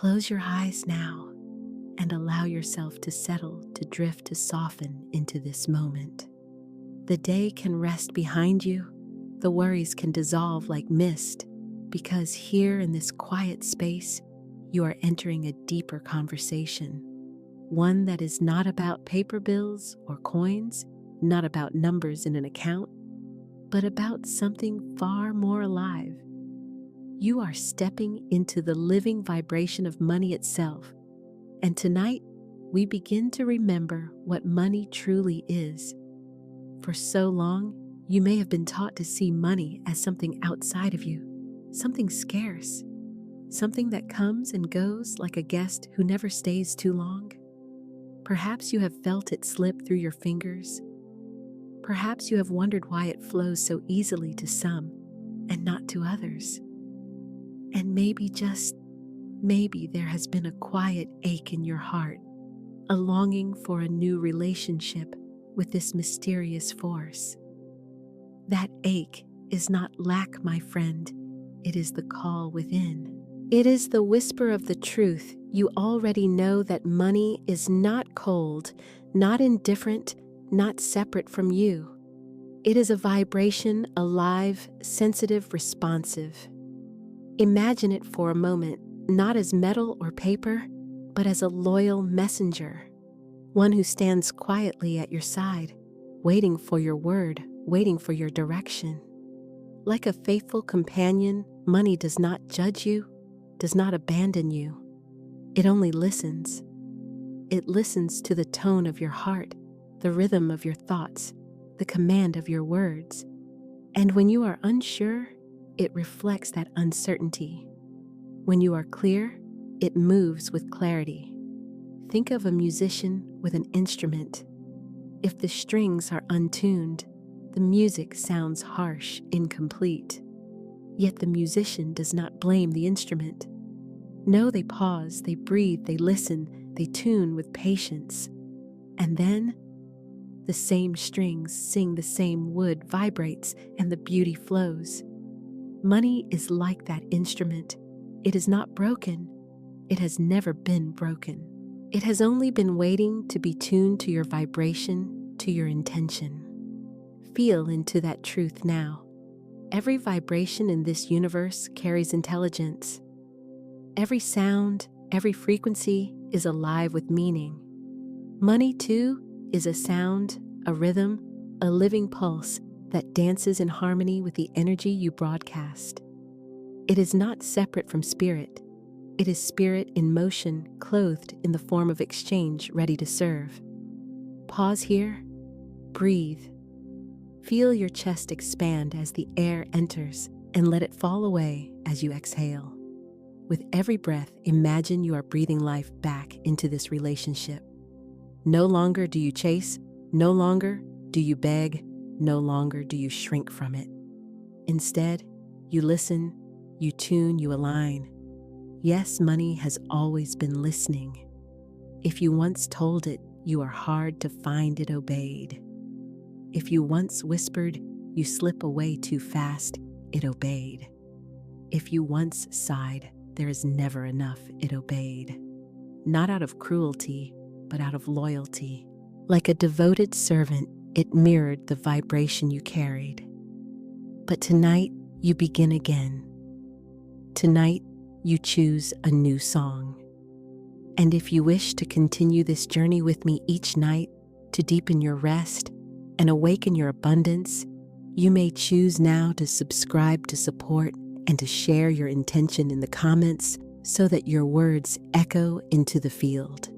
Close your eyes now and allow yourself to settle, to drift, to soften into this moment. The day can rest behind you. The worries can dissolve like mist, because here in this quiet space, you are entering a deeper conversation. One that is not about paper bills or coins, not about numbers in an account, but about something far more alive. You are stepping into the living vibration of money itself. And tonight, we begin to remember what money truly is. For so long, you may have been taught to see money as something outside of you, something scarce, something that comes and goes like a guest who never stays too long. Perhaps you have felt it slip through your fingers. Perhaps you have wondered why it flows so easily to some and not to others. And maybe, just maybe, there has been a quiet ache in your heart, a longing for a new relationship with this mysterious force. That ache is not lack, my friend. It is the call within. It is the whisper of the truth. You already know that money is not cold, not indifferent, not separate from you. It is a vibration, alive, sensitive, responsive. Imagine it for a moment, not as metal or paper, but as a loyal messenger, one who stands quietly at your side, waiting for your word, waiting for your direction. Like a faithful companion, money does not judge you, does not abandon you. It only listens. It listens to the tone of your heart, the rhythm of your thoughts, the command of your words. And when you are unsure, it reflects that uncertainty. When you are clear, it moves with clarity. Think of a musician with an instrument. If the strings are untuned, the music sounds harsh, incomplete. Yet the musician does not blame the instrument. No, they pause, they breathe, they listen, they tune with patience. And then, the same strings sing, the same wood vibrates, and the beauty flows. Money is like that instrument. It is not broken. It has never been broken. It has only been waiting to be tuned to your vibration, to your intention. Feel into that truth now. Every vibration in this universe carries intelligence. Every sound, every frequency is alive with meaning. Money, too, is a sound, a rhythm, a living pulse that dances in harmony with the energy you broadcast. It is not separate from spirit. It is spirit in motion, clothed in the form of exchange, ready to serve. Pause here. Breathe. Feel your chest expand as the air enters, and let it fall away as you exhale. With every breath, imagine you are breathing life back into this relationship. No longer do you chase, no longer do you beg, no longer do you shrink from it. Instead, you listen, you tune, you align. Yes, money has always been listening. If you once told it, you are hard to find it obeyed. If you once whispered, you slip away too fast, it obeyed. If you once sighed, there is never enough, it obeyed. Not out of cruelty, but out of loyalty. Like a devoted servant, it mirrored the vibration you carried. But tonight, you begin again. Tonight, you choose a new song. And if you wish to continue this journey with me each night, to deepen your rest and awaken your abundance, you may choose now to subscribe, to support, and to share your intention in the comments so that your words echo into the field.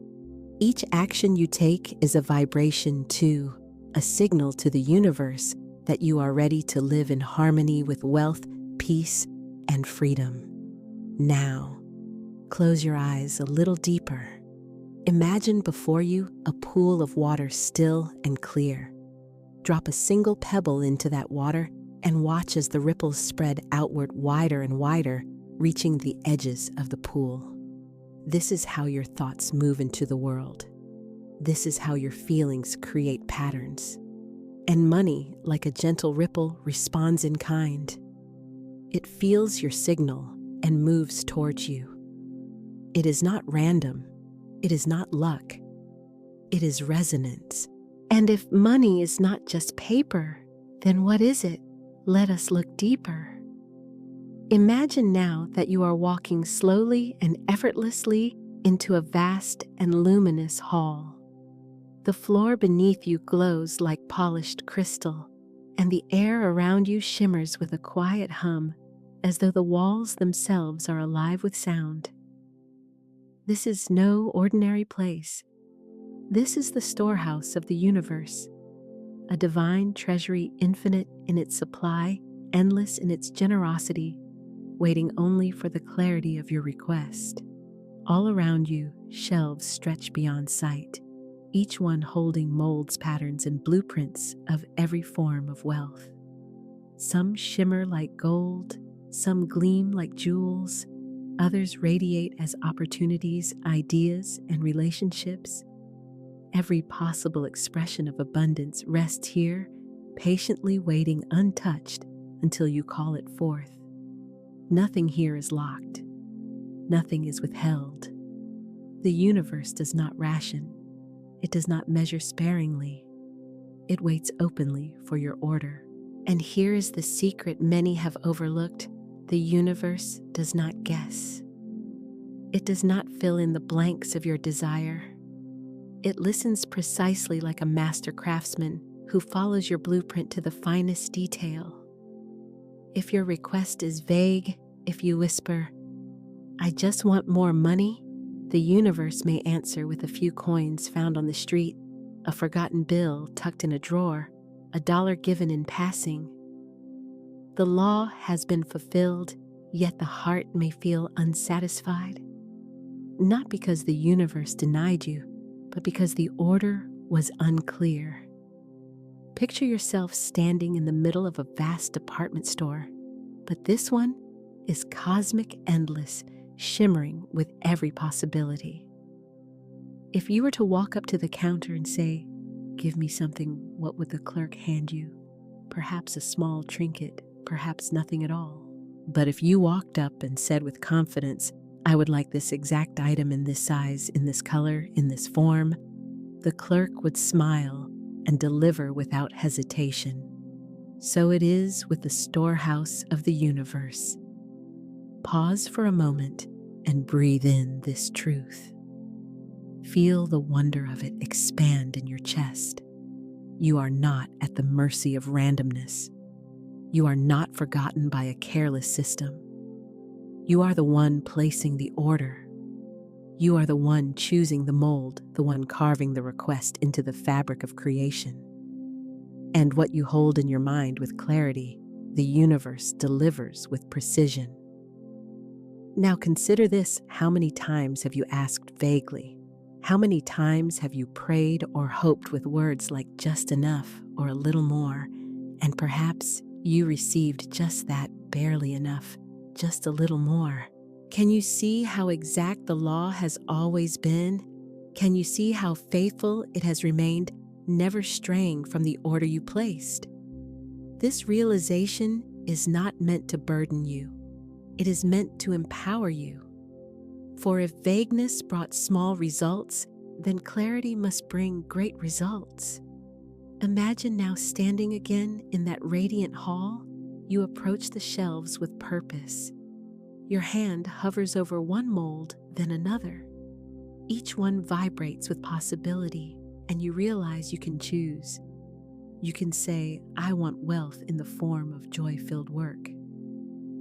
Each action you take is a vibration too, a signal to the universe that you are ready to live in harmony with wealth, peace, and freedom. Now, close your eyes a little deeper. Imagine before you a pool of water, still and clear. Drop a single pebble into that water and watch as the ripples spread outward, wider and wider, reaching the edges of the pool. This is how your thoughts move into the world. This is how your feelings create patterns. And money, like a gentle ripple, responds in kind. It feels your signal and moves towards you. It is not random. It is not luck. It is resonance. And if money is not just paper, then what is it? Let us look deeper. Imagine now that you are walking slowly and effortlessly into a vast and luminous hall. The floor beneath you glows like polished crystal, and the air around you shimmers with a quiet hum, as though the walls themselves are alive with sound. This is no ordinary place. This is the storehouse of the universe, a divine treasury infinite in its supply, endless in its generosity, waiting only for the clarity of your request. All around you, shelves stretch beyond sight, each one holding molds, patterns, and blueprints of every form of wealth. Some shimmer like gold, some gleam like jewels, others radiate as opportunities, ideas, and relationships. Every possible expression of abundance rests here, patiently waiting untouched until you call it forth. Nothing here is locked. Nothing is withheld. The universe does not ration. It does not measure sparingly. It waits openly for your order. And here is the secret many have overlooked. The universe does not guess. It does not fill in the blanks of your desire. It listens precisely like a master craftsman who follows your blueprint to the finest detail. If your request is vague, if you whisper, "I just want more money," the universe may answer with a few coins found on the street, a forgotten bill tucked in a drawer, a dollar given in passing. The law has been fulfilled, yet the heart may feel unsatisfied. Not because the universe denied you, but because the order was unclear. Picture yourself standing in the middle of a vast department store, but this one is cosmic, endless, shimmering with every possibility. If you were to walk up to the counter and say, "Give me something," what would the clerk hand you? Perhaps a small trinket, perhaps nothing at all. But if you walked up and said with confidence, "I would like this exact item in this size, in this color, in this form," the clerk would smile and deliver without hesitation. So it is with the storehouse of the universe. Pause for a moment and breathe in this truth. Feel the wonder of it expand in your chest. You are not at the mercy of randomness. You are not forgotten by a careless system. You are the one placing the order. You are the one choosing the mold, the one carving the request into the fabric of creation. And what you hold in your mind with clarity, the universe delivers with precision. Now consider this: how many times have you asked vaguely? How many times have you prayed or hoped with words like "just enough" or "a little more"? And perhaps you received just that, barely enough, just a little more. Can you see how exact the law has always been? Can you see how faithful it has remained, never straying from the order you placed? This realization is not meant to burden you. It is meant to empower you. For if vagueness brought small results, then clarity must bring great results. Imagine now standing again in that radiant hall. You approach the shelves with purpose. Your hand hovers over one mold, then another. Each one vibrates with possibility, and you realize you can choose. You can say, "I want wealth in the form of joy-filled work."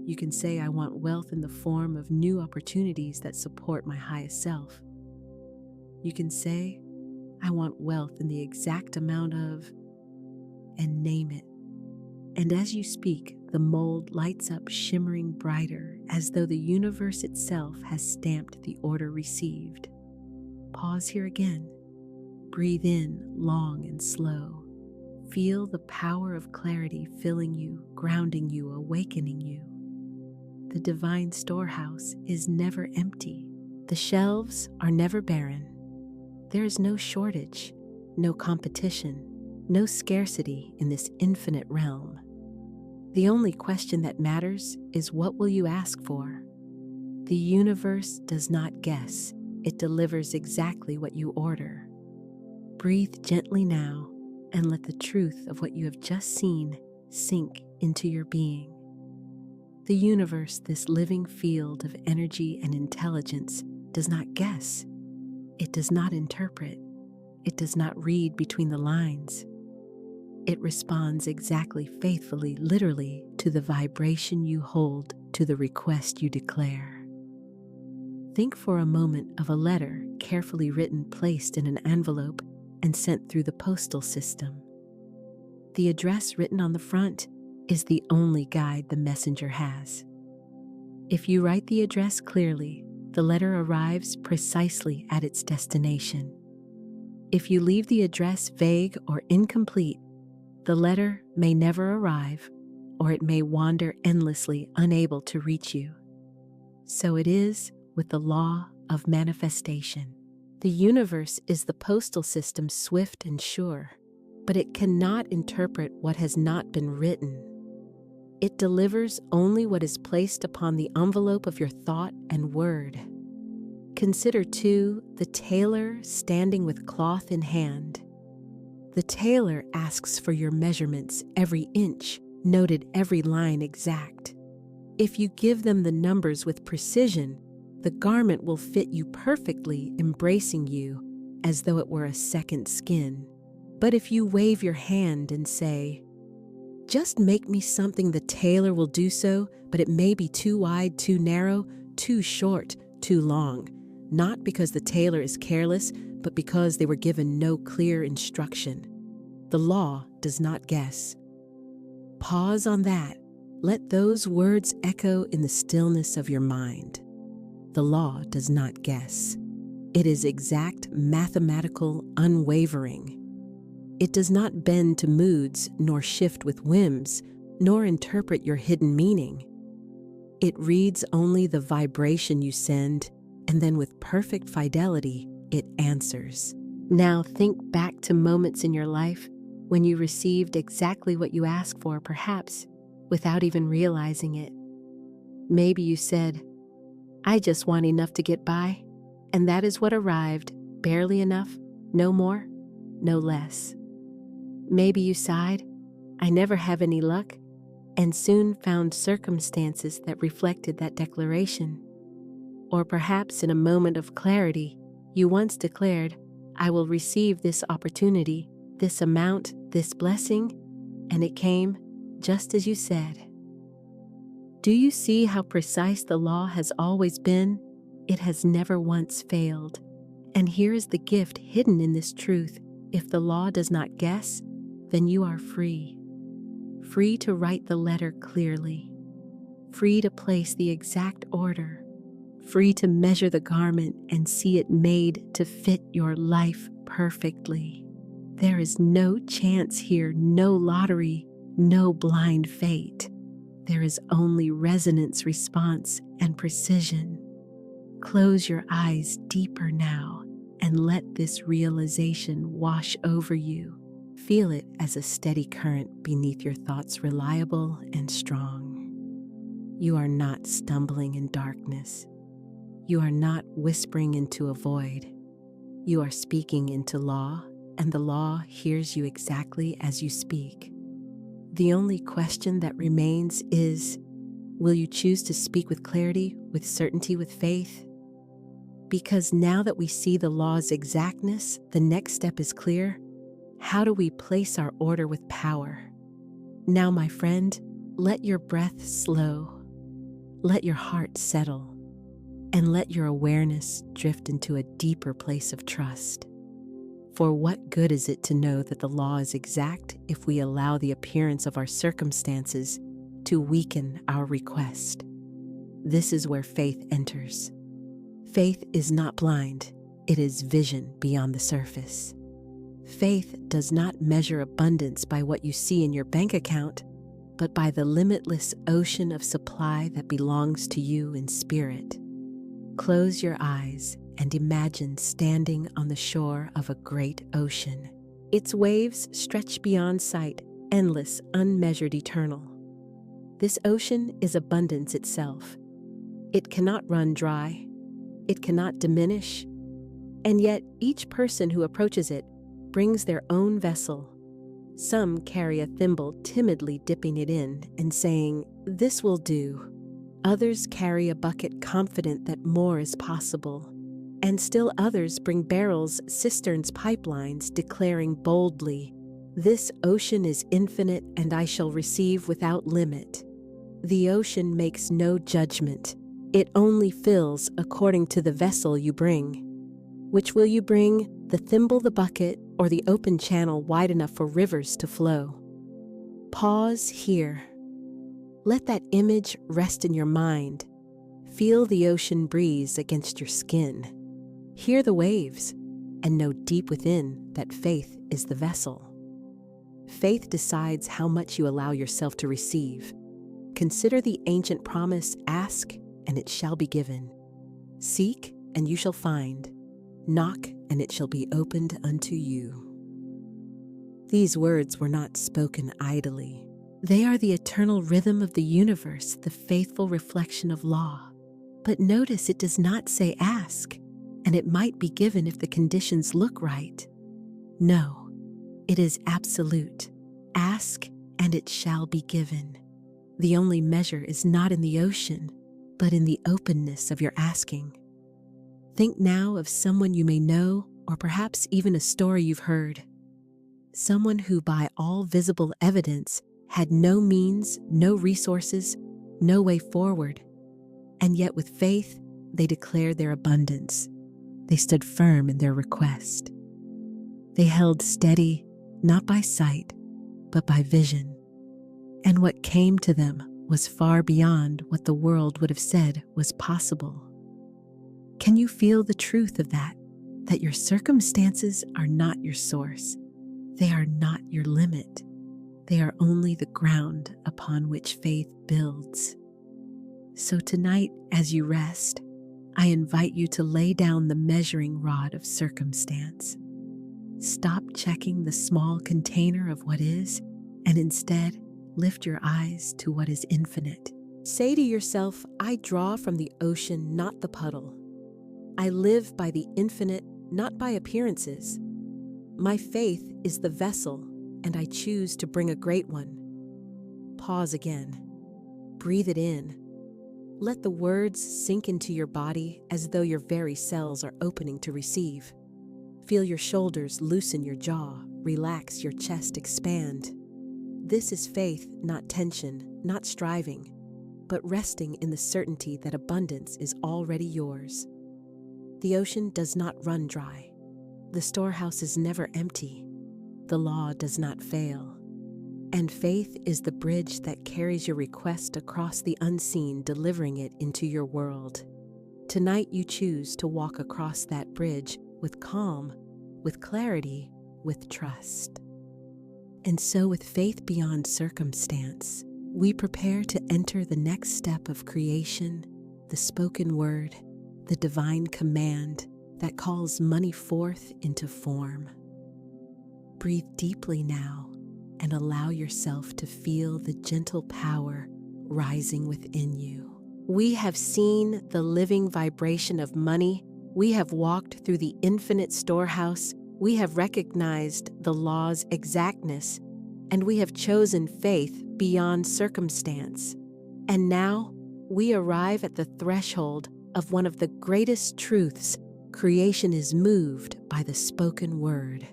You can say, "I want wealth in the form of new opportunities that support my highest self." You can say, "I want wealth in the exact amount of," and name it. And as you speak, the mold lights up, shimmering brighter, as though the universe itself has stamped the order received. Pause here again. Breathe in long and slow. Feel the power of clarity filling you, grounding you, awakening you. The divine storehouse is never empty. The shelves are never barren. There is no shortage, no competition, no scarcity in this infinite realm. The only question that matters is, what will you ask for? The universe does not guess, it delivers exactly what you order. Breathe gently now and let the truth of what you have just seen sink into your being. The universe, this living field of energy and intelligence, does not guess. It does not interpret. It does not read between the lines. It responds exactly, faithfully, literally, to the vibration you hold, to the request you declare. Think for a moment of a letter carefully written, placed in an envelope, and sent through the postal system. The address written on the front is the only guide the messenger has. If you write the address clearly, the letter arrives precisely at its destination. If you leave the address vague or incomplete, the letter may never arrive, or it may wander endlessly, unable to reach you. So it is with the law of manifestation. The universe is the postal system, swift and sure, but it cannot interpret what has not been written. It delivers only what is placed upon the envelope of your thought and word. Consider, too, the tailor standing with cloth in hand. The tailor asks for your measurements, every inch, noted every line exact. If you give them the numbers with precision, the garment will fit you perfectly, embracing you as though it were a second skin. But if you wave your hand and say, "Just make me something," the tailor will do so, but it may be too wide, too narrow, too short, too long. Not because the tailor is careless, but because they were given no clear instruction. The law does not guess. Pause on that. Let those words echo in the stillness of your mind. The law does not guess. It is exact, mathematical, unwavering. It does not bend to moods, nor shift with whims, nor interpret your hidden meaning. It reads only the vibration you send, and then with perfect fidelity, it answers. Now think back to moments in your life when you received exactly what you asked for, perhaps without even realizing it. Maybe you said, "I just want enough to get by," and that is what arrived, barely enough, no more, no less. Maybe you sighed, "I never have any luck," and soon found circumstances that reflected that declaration. Or perhaps in a moment of clarity, you once declared, "I will receive this opportunity, this amount, this blessing," and it came just as you said. Do you see how precise the law has always been? It has never once failed. And here is the gift hidden in this truth. If the law does not guess, then you are free. Free to write the letter clearly. Free to place the exact order. Free to measure the garment and see it made to fit your life perfectly. There is no chance here, no lottery, no blind fate. There is only resonance, response, and precision. Close your eyes deeper now and let this realization wash over you. Feel it as a steady current beneath your thoughts, reliable and strong. You are not stumbling in darkness. You are not whispering into a void. You are speaking into law, and the law hears you exactly as you speak. The only question that remains is, will you choose to speak with clarity, with certainty, with faith? Because now that we see the law's exactness, the next step is clear. How do we place our order with power? Now, my friend, let your breath slow. Let your heart settle. And let your awareness drift into a deeper place of trust. For what good is it to know that the law is exact if we allow the appearance of our circumstances to weaken our request? This is where faith enters. Faith is not blind, it is vision beyond the surface. Faith does not measure abundance by what you see in your bank account, but by the limitless ocean of supply that belongs to you in spirit. Close your eyes and imagine standing on the shore of a great ocean. Its waves stretch beyond sight, endless, unmeasured, eternal. This ocean is abundance itself. It cannot run dry. It cannot diminish. And yet, each person who approaches it brings their own vessel. Some carry a thimble, timidly dipping it in and saying, "This will do." Others carry a bucket, confident that more is possible. And still others bring barrels, cisterns, pipelines, declaring boldly, "This ocean is infinite, and I shall receive without limit." The ocean makes no judgment. It only fills according to the vessel you bring. Which will you bring, the thimble, the bucket, or the open channel wide enough for rivers to flow? Pause here. Let that image rest in your mind. Feel the ocean breeze against your skin. Hear the waves, and know deep within that faith is the vessel. Faith decides how much you allow yourself to receive. Consider the ancient promise, "Ask, and it shall be given. Seek, and you shall find. Knock, and it shall be opened unto you." These words were not spoken idly. They are the eternal rhythm of the universe, the faithful reflection of law. But notice it does not say ask, and it might be given if the conditions look right. No, it is absolute. Ask, and it shall be given. The only measure is not in the ocean, but in the openness of your asking. Think now of someone you may know, or perhaps even a story you've heard. Someone who, by all visible evidence, had no means, no resources, no way forward. And yet with faith, they declared their abundance. They stood firm in their request. They held steady, not by sight, but by vision. And what came to them was far beyond what the world would have said was possible. Can you feel the truth of that? That your circumstances are not your source. They are not your limit. They are only the ground upon which faith builds. So tonight, as you rest, I invite you to lay down the measuring rod of circumstance. Stop checking the small container of what is, and instead lift your eyes to what is infinite. Say to yourself, "I draw from the ocean, not the puddle. I live by the infinite, not by appearances. My faith is the vessel, and I choose to bring a great one." Pause again. Breathe it in. Let the words sink into your body as though your very cells are opening to receive. Feel your shoulders loosen, your jaw relax, your chest expand. This is faith, not tension, not striving, but resting in the certainty that abundance is already yours. The ocean does not run dry. The storehouse is never empty. The law does not fail. And faith is the bridge that carries your request across the unseen, delivering it into your world. Tonight you choose to walk across that bridge with calm, with clarity, with trust. And so with faith beyond circumstance, we prepare to enter the next step of creation, the spoken word, the divine command that calls money forth into form. Breathe deeply now and allow yourself to feel the gentle power rising within you. We have seen the living vibration of money. We have walked through the infinite storehouse. We have recognized the law's exactness, and we have chosen faith beyond circumstance. And now we arrive at the threshold of one of the greatest truths. Creation is moved by the spoken word.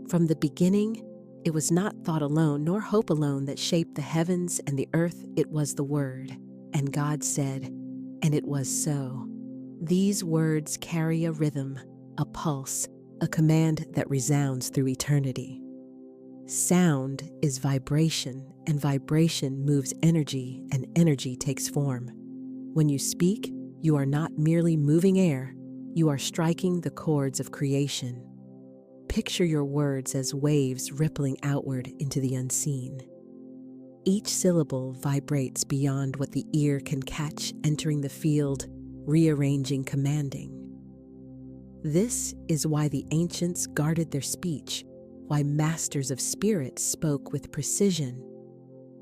From the beginning, it was not thought alone nor hope alone that shaped the heavens and the earth. It was the word. And God said, and it was so. These words carry a rhythm, a pulse, a command that resounds through eternity. Sound is vibration, and vibration moves energy, and energy takes form. When you speak, you are not merely moving air, you are striking the chords of creation. Picture your words as waves rippling outward into the unseen. Each syllable vibrates beyond what the ear can catch, entering the field, rearranging, commanding. This is why the ancients guarded their speech, why masters of spirit spoke with precision.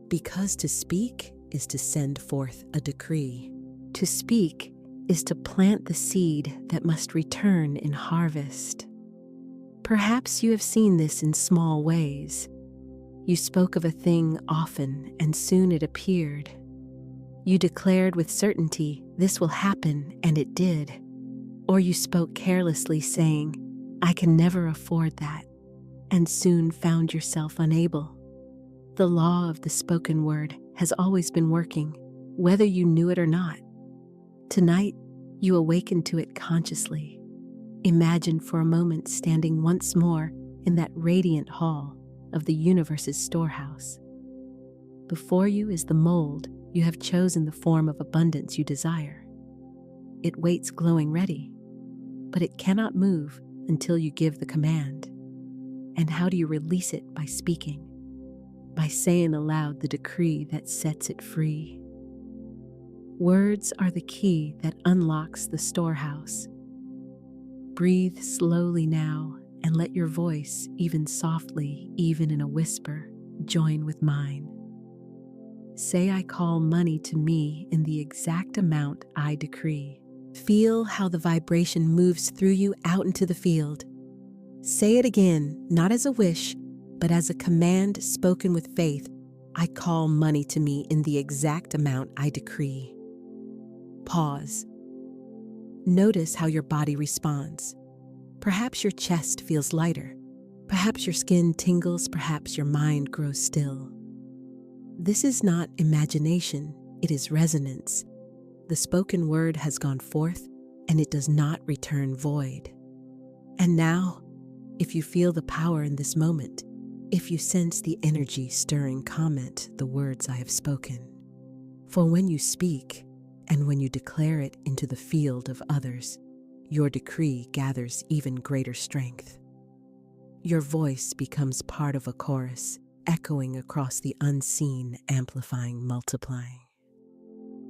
Because to speak is to send forth a decree. To speak is to plant the seed that must return in harvest. Perhaps you have seen this in small ways. You spoke of a thing often, and soon it appeared. You declared with certainty, "This will happen," and it did. Or you spoke carelessly, saying, "I can never afford that," and soon found yourself unable. The law of the spoken word has always been working, whether you knew it or not. Tonight, you awaken to it consciously. Imagine for a moment standing once more in that radiant hall of the universe's storehouse. Before you is the mold you have chosen, the form of abundance you desire. It waits glowing ready, but it cannot move until you give the command. And how do you release it? By speaking, by saying aloud the decree that sets it free. Words are the key that unlocks the storehouse. Breathe slowly now and let your voice, even softly, even in a whisper, join with mine. Say, "I call money to me in the exact amount I decree." Feel how the vibration moves through you out into the field. Say it again, not as a wish, but as a command spoken with faith. "I call money to me in the exact amount I decree." Pause. Notice how your body responds. Perhaps your chest feels lighter. Perhaps your skin tingles. Perhaps your mind grows still. This is not imagination, it is resonance. The spoken word has gone forth, and it does not return void. And now, if you feel the power in this moment, if you sense the energy stirring, comment the words I have spoken. For when you speak, and when you declare it into the field of others, your decree gathers even greater strength. Your voice becomes part of a chorus, echoing across the unseen, amplifying, multiplying.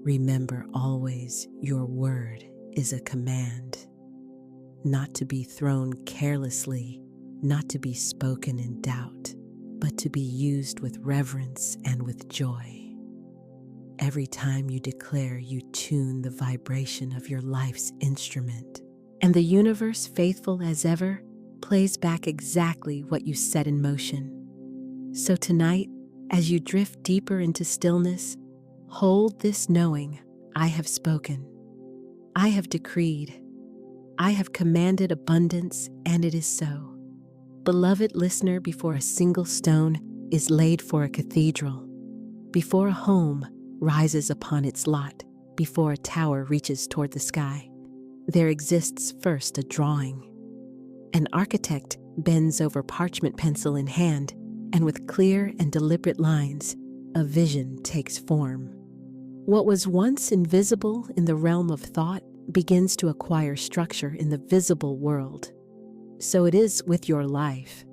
Remember always, your word is a command, not to be thrown carelessly, not to be spoken in doubt, but to be used with reverence and with joy. Every time you declare, you tune the vibration of your life's instrument, and the universe, faithful as ever, plays back exactly what you set in motion. So tonight, as you drift deeper into stillness, hold this knowing: I have spoken, I have decreed, I have commanded abundance, and it is so. Beloved listener, before a single stone is laid for a cathedral, before a home rises upon its lot, before a tower reaches toward the sky, there exists first a drawing. An architect bends over parchment, pencil in hand, and with clear and deliberate lines, a vision takes form. What was once invisible in the realm of thought begins to acquire structure in the visible world. So it is with your life.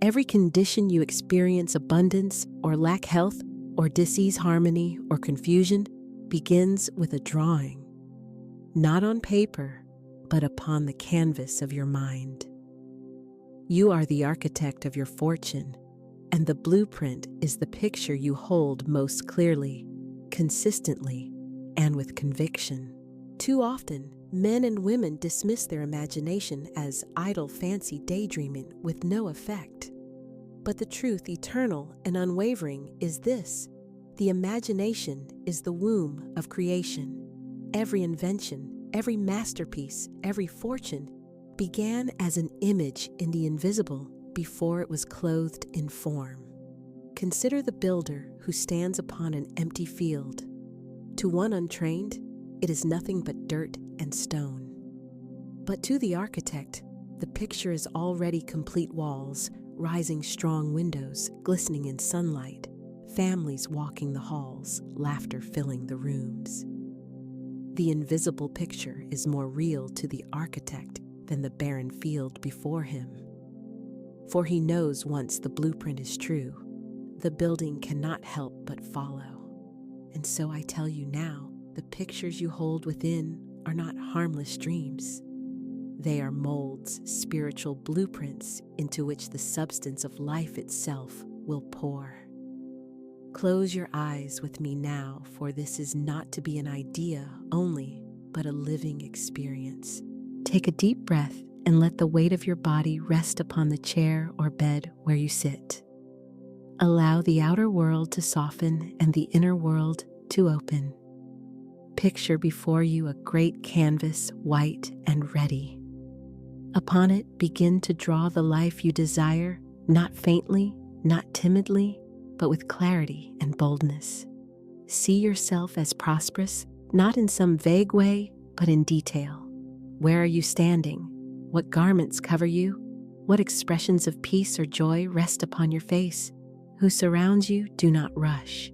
Every condition you experience, abundance or lack, health or disease, harmony or confusion, begins with a drawing. Not on paper, but upon the canvas of your mind. You are the architect of your fortune, and the blueprint is the picture you hold most clearly, consistently, and with conviction. Too often, men and women dismiss their imagination as idle fancy daydreaming with no effect. But the truth, eternal and unwavering, is this: the imagination is the womb of creation. Every invention, every masterpiece, every fortune began as an image in the invisible before it was clothed in form. Consider the builder who stands upon an empty field. To one untrained, it is nothing but dirt and stone. But to the architect, the picture is already complete: walls, rising strong windows, glistening in sunlight, families walking the halls, laughter filling the rooms. The invisible picture is more real to the architect than the barren field before him. For he knows once the blueprint is true, the building cannot help but follow. And so I tell you now, the pictures you hold within are not harmless dreams. They are molds, spiritual blueprints into which the substance of life itself will pour. Close your eyes with me now, for this is not to be an idea only, but a living experience. Take a deep breath and let the weight of your body rest upon the chair or bed where you sit. Allow the outer world to soften and the inner world to open. Picture before you a great canvas, white and ready. Upon it, begin to draw the life you desire, not faintly, not timidly, but with clarity and boldness. See yourself as prosperous, not in some vague way, but in detail. Where are you standing? What garments cover you? What expressions of peace or joy rest upon your face? Who surrounds you? Do not rush.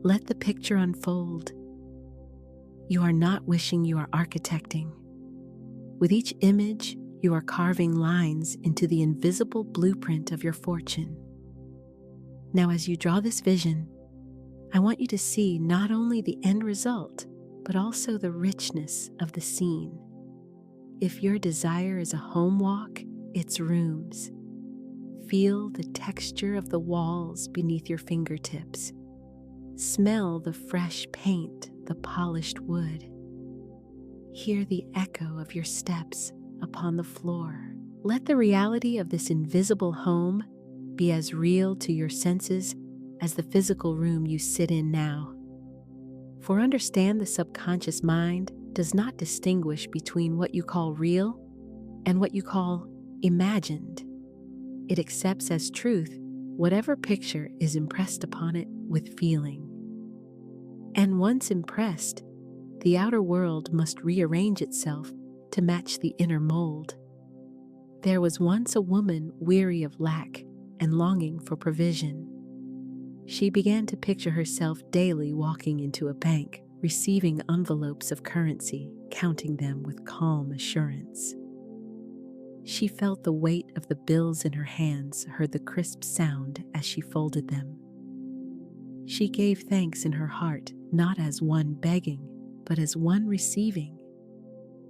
Let the picture unfold. You are not wishing, you are architecting. With each image, you are carving lines into the invisible blueprint of your fortune. Now, as you draw this vision, I want you to see not only the end result, but also the richness of the scene. If your desire is a home walk, its rooms. Feel the texture of the walls beneath your fingertips. Smell the fresh paint, the polished wood. Hear the echo of your steps upon the floor. Let the reality of this invisible home be as real to your senses as the physical room you sit in now. For understand, the subconscious mind does not distinguish between what you call real and what you call imagined. It accepts as truth whatever picture is impressed upon it with feeling. And once impressed, the outer world must rearrange itself to match the inner mold. There was once a woman weary of lack and longing for provision. She began to picture herself daily walking into a bank, receiving envelopes of currency, counting them with calm assurance. She felt the weight of the bills in her hands, heard the crisp sound as she folded them. She gave thanks in her heart, not as one begging, but as one receiving.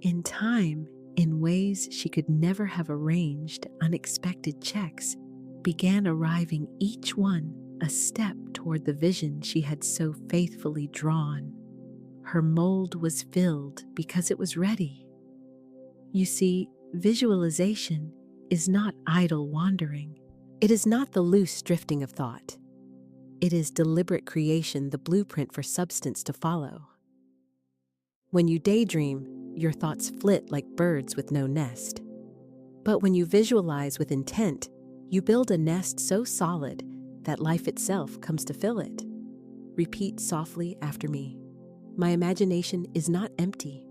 In time, in ways she could never have arranged, unexpected checks began arriving, each one a step toward the vision she had so faithfully drawn. Her mold was filled because it was ready. You see, visualization is not idle wandering. It is not the loose drifting of thought. It is deliberate creation, the blueprint for substance to follow. When you daydream, your thoughts flit like birds with no nest. But when you visualize with intent, you build a nest so solid that life itself comes to fill it. Repeat softly after me. My imagination is not empty.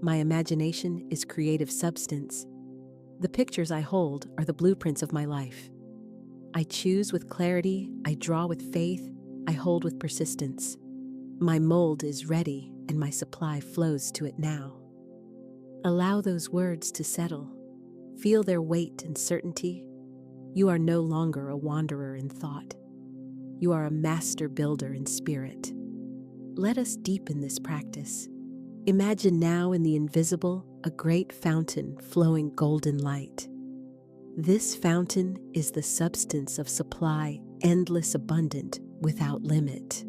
My imagination is creative substance. The pictures I hold are the blueprints of my life. I choose with clarity, I draw with faith, I hold with persistence. My mold is ready and my supply flows to it now. Allow those words to settle. Feel their weight and certainty. You are no longer a wanderer in thought. You are a master builder in spirit. Let us deepen this practice. Imagine now in the invisible a great fountain flowing golden light. This fountain is the substance of supply, endless, abundant, without limit.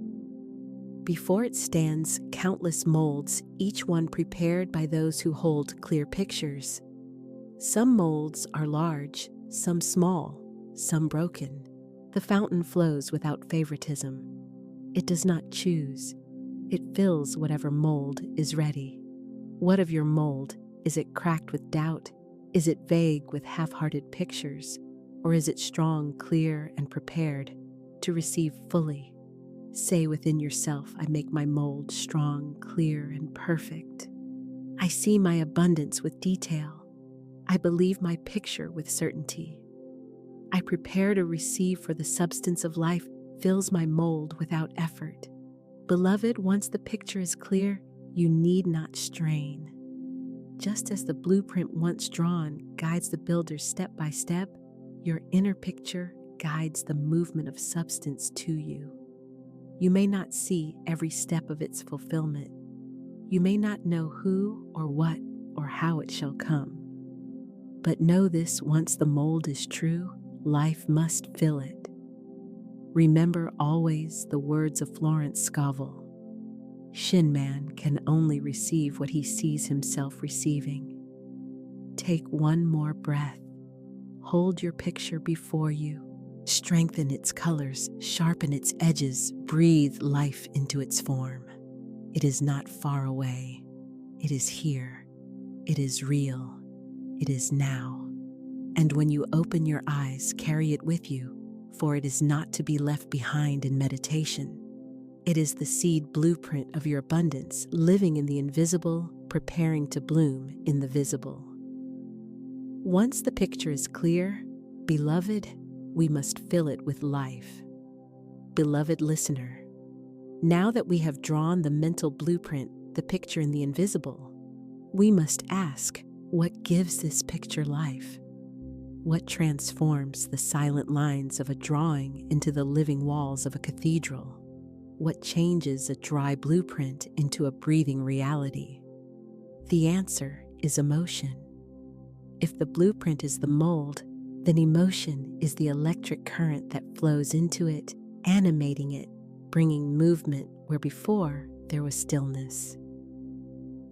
Before it stands countless molds, each one prepared by those who hold clear pictures. Some molds are large, some small, some broken. The fountain flows without favoritism. It does not choose. It fills whatever mold is ready. What of your mold? Is it cracked with doubt? Is it vague with half-hearted pictures? Or is it strong, clear, and prepared to receive fully? Say within yourself, I make my mold strong, clear, and perfect. I see my abundance with detail. I believe my picture with certainty. I prepare to receive, for the substance of life fills my mold without effort. Beloved, once the picture is clear, you need not strain. Just as the blueprint once drawn guides the builder step by step, your inner picture guides the movement of substance to you. You may not see every step of its fulfillment. You may not know who or what or how it shall come. But know this: once the mold is true, life must fill it. Remember always the words of Florence Scovel. Shin Man can only receive what he sees himself receiving. Take one more breath. Hold your picture before you. Strengthen its colors, sharpen its edges, breathe life into its form. It is not far away. It is here. It is real. It is now. And when you open your eyes, carry it with you, for it is not to be left behind in meditation. It is the seed blueprint of your abundance, living in the invisible, preparing to bloom in the visible. Once the picture is clear, beloved, we must fill it with life. Beloved listener, now that we have drawn the mental blueprint, the picture in the invisible, we must ask, what gives this picture life? What transforms the silent lines of a drawing into the living walls of a cathedral? What changes a dry blueprint into a breathing reality? The answer is emotion. If the blueprint is the mold, then emotion is the electric current that flows into it, animating it, bringing movement where before there was stillness.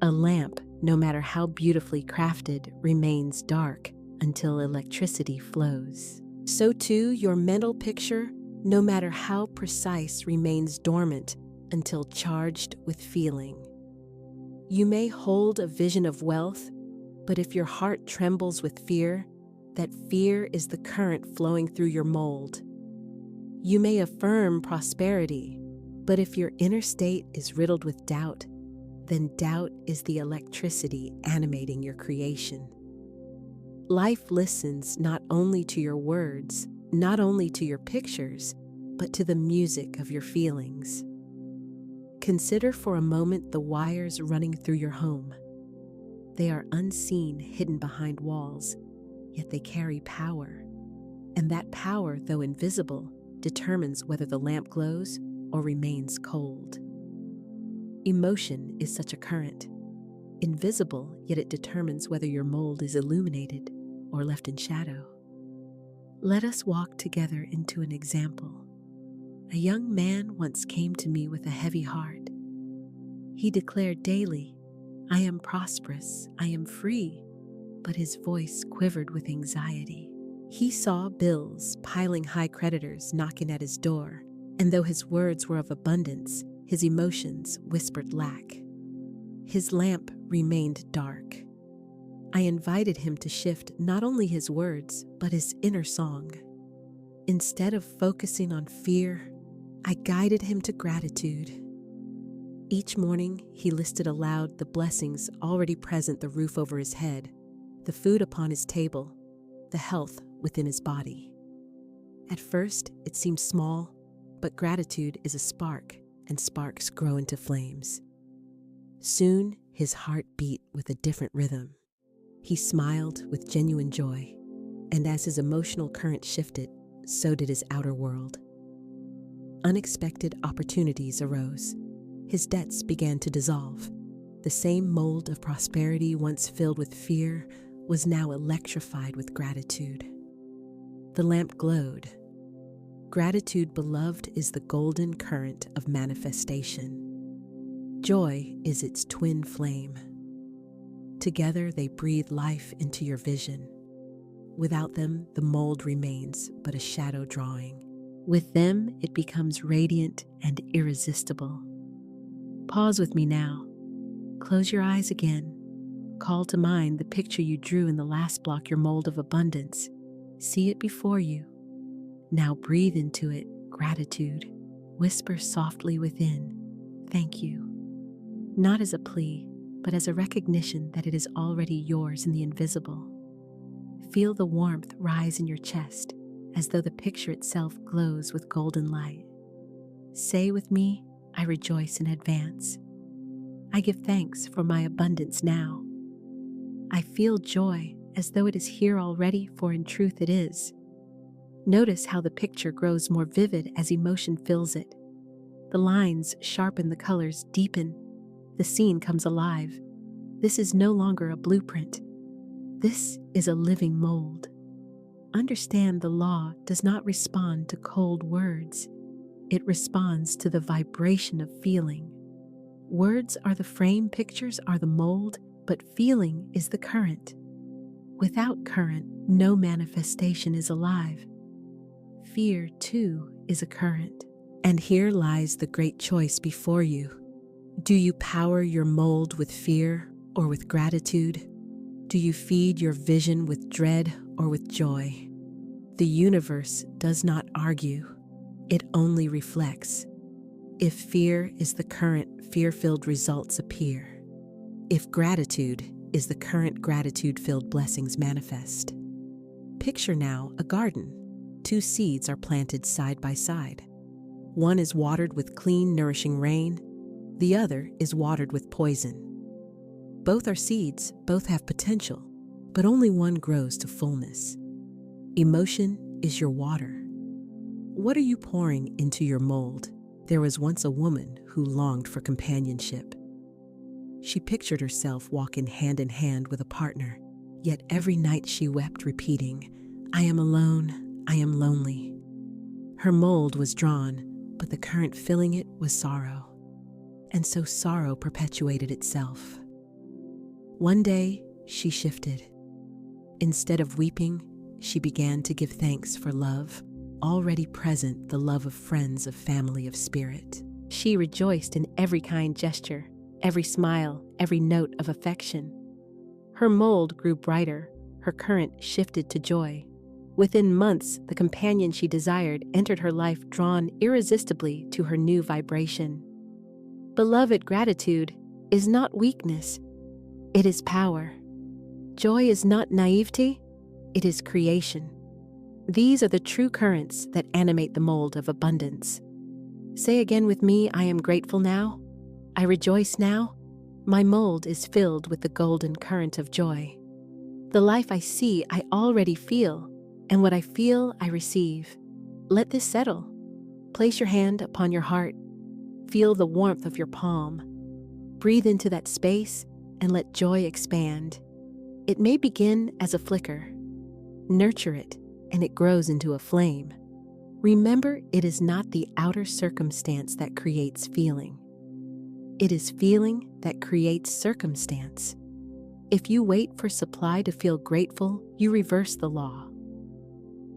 A lamp, no matter how beautifully crafted, remains dark until electricity flows. So too, your mental picture, no matter how precise, remains dormant until charged with feeling. You may hold a vision of wealth, but if your heart trembles with fear, that fear is the current flowing through your mold. You may affirm prosperity, but if your inner state is riddled with doubt, then doubt is the electricity animating your creation. Life listens not only to your words, not only to your pictures, but to the music of your feelings. Consider for a moment the wires running through your home. They are unseen, hidden behind walls, yet they carry power. And that power, though invisible, determines whether the lamp glows or remains cold. Emotion is such a current. Invisible, yet it determines whether your mold is illuminated or left in shadow. Let us walk together into an example. A young man once came to me with a heavy heart. He declared daily, "I am prosperous, I am free," but his voice quivered with anxiety. He saw bills, piling high creditors knocking at his door, and though his words were of abundance, his emotions whispered lack. His lamp remained dark. I invited him to shift not only his words, but his inner song. Instead of focusing on fear, I guided him to gratitude. Each morning, he listed aloud the blessings already present: the roof over his head, the food upon his table, the health within his body. At first, it seemed small, but gratitude is a spark, and sparks grow into flames. Soon, his heart beat with a different rhythm. He smiled with genuine joy, and as his emotional current shifted, so did his outer world. Unexpected opportunities arose. His debts began to dissolve. The same mold of prosperity once filled with fear was now electrified with gratitude. The lamp glowed. Gratitude, beloved, is the golden current of manifestation. Joy is its twin flame. Together they breathe life into your vision. Without them, the mold remains but a shadow drawing. With them, it becomes radiant and irresistible. Pause with me now. Close your eyes again. Call to mind the picture you drew in the last block, your mold of abundance. See it before you. Now breathe into it gratitude. Whisper softly within, "Thank you." Not as a plea, but as a recognition that it is already yours in the invisible. Feel the warmth rise in your chest as though the picture itself glows with golden light. Say with me, "I rejoice in advance." I give thanks for my abundance now. I feel joy as though it is here already, for in truth it is. Notice how the picture grows more vivid as emotion fills it. The lines sharpen, the colors deepen. The scene comes alive. This is no longer a blueprint. This is a living mold. Understand the law does not respond to cold words. It responds to the vibration of feeling. Words are the frame, pictures are the mold, but feeling is the current. Without current, no manifestation is alive. Fear, too, is a current. And here lies the great choice before you. Do you power your mold with fear or with gratitude? Do you feed your vision with dread or with joy? The universe does not argue. It only reflects. If fear is the current, fear-filled results appear. If gratitude is the current, gratitude-filled blessings manifest. Picture now a garden. 2 seeds are planted side by side. One is watered with clean, nourishing rain. The other is watered with poison. Both are seeds, both have potential, but only one grows to fullness. Emotion is your water. What are you pouring into your mold? There was once a woman who longed for companionship. She pictured herself walking hand in hand with a partner, yet every night she wept, repeating, "I am alone, I am lonely." Her mold was drawn, but the current filling it was sorrow. And so sorrow perpetuated itself. One day, she shifted. Instead of weeping, she began to give thanks for love, already present, the love of friends, of family, of spirit. She rejoiced in every kind gesture, every smile, every note of affection. Her mold grew brighter, her current shifted to joy. Within months, the companion she desired entered her life, drawn irresistibly to her new vibration. Beloved, gratitude is not weakness, it is power. Joy is not naivety, it is creation. These are the true currents that animate the mold of abundance. Say again with me, I am grateful now, I rejoice now. My mold is filled with the golden current of joy. The life I see, I already feel, and what I feel, I receive. Let this settle. Place your hand upon your heart. Feel the warmth of your palm. Breathe into that space and let joy expand. It may begin as a flicker. Nurture it, and it grows into a flame. Remember, it is not the outer circumstance that creates feeling. It is feeling that creates circumstance. If you wait for supply to feel grateful, you reverse the law.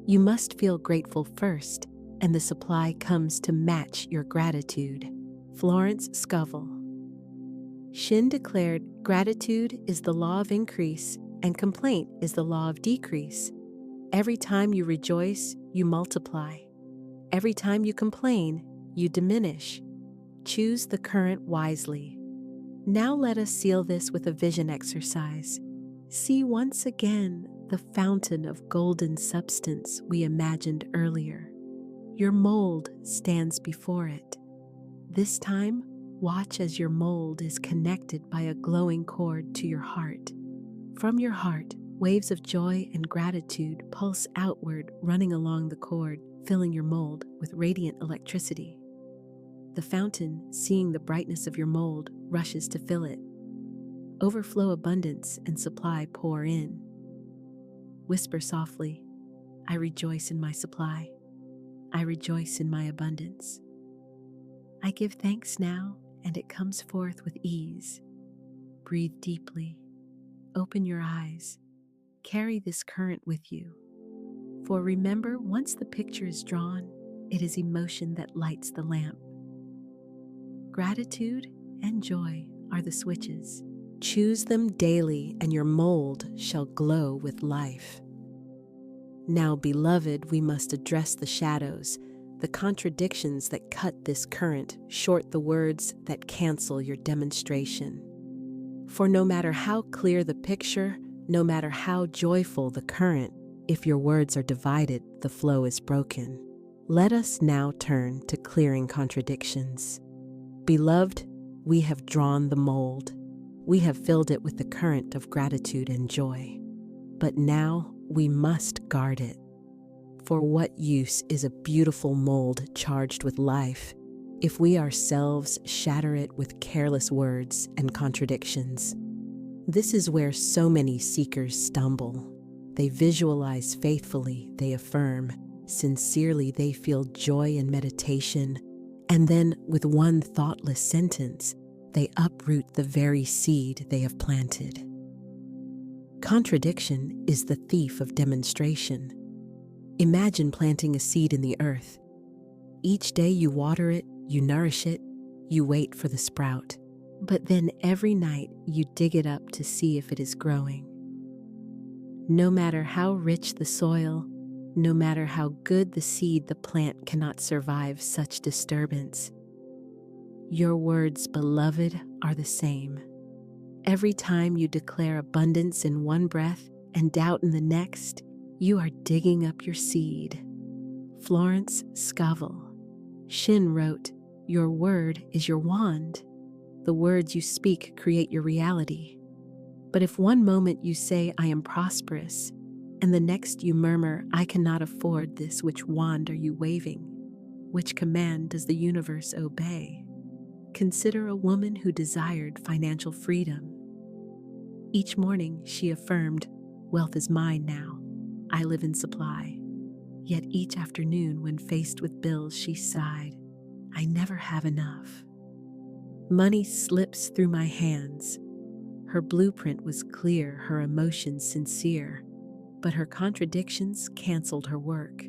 You must feel grateful first, and the supply comes to match your gratitude. Florence Scovel Shinn declared, "Gratitude is the law of increase, and complaint is the law of decrease. Every time you rejoice, you multiply. Every time you complain, you diminish. Choose the current wisely." Now let us seal this with a vision exercise. See once again the fountain of golden substance we imagined earlier. Your mold stands before it. This time, watch as your mold is connected by a glowing cord to your heart. From your heart, waves of joy and gratitude pulse outward, running along the cord, filling your mold with radiant electricity. The fountain, seeing the brightness of your mold, rushes to fill it. Overflow, abundance, and supply pour in. Whisper softly, "I rejoice in my supply. I rejoice in my abundance. I give thanks now, and it comes forth with ease." Breathe deeply. Open your eyes. Carry this current with you. For remember, once the picture is drawn, it is emotion that lights the lamp. Gratitude and joy are the switches. Choose them daily, and your mold shall glow with life. Now, beloved, we must address the shadows, the contradictions that cut this current short, the words that cancel your demonstration. For no matter how clear the picture, no matter how joyful the current, if your words are divided, the flow is broken. Let us now turn to clearing contradictions. Beloved, we have drawn the mold. We have filled it with the current of gratitude and joy. But now we must guard it. For what use is a beautiful mold charged with life if we ourselves shatter it with careless words and contradictions? This is where so many seekers stumble. They visualize faithfully, they affirm, sincerely they feel joy in meditation, and then with one thoughtless sentence, they uproot the very seed they have planted. Contradiction is the thief of demonstration. Imagine planting a seed in the earth. Each day you water it, you nourish it, you wait for the sprout. But then every night you dig it up to see if it is growing. No matter how rich the soil, no matter how good the seed, the plant cannot survive such disturbance. Your words, beloved, are the same. Every time you declare abundance in one breath and doubt in the next, you are digging up your seed. Florence Scovel Shinn wrote, "Your word is your wand. The words you speak create your reality. But if one moment you say, 'I am prosperous,' and the next you murmur, 'I cannot afford this,' which wand are you waving? Which command does the universe obey?" Consider a woman who desired financial freedom. Each morning she affirmed, "Wealth is mine now. I live in supply." Yet each afternoon when faced with bills she sighed, "I never have enough." Money slips through my hands. Her blueprint was clear, her emotions sincere, but her contradictions canceled her work.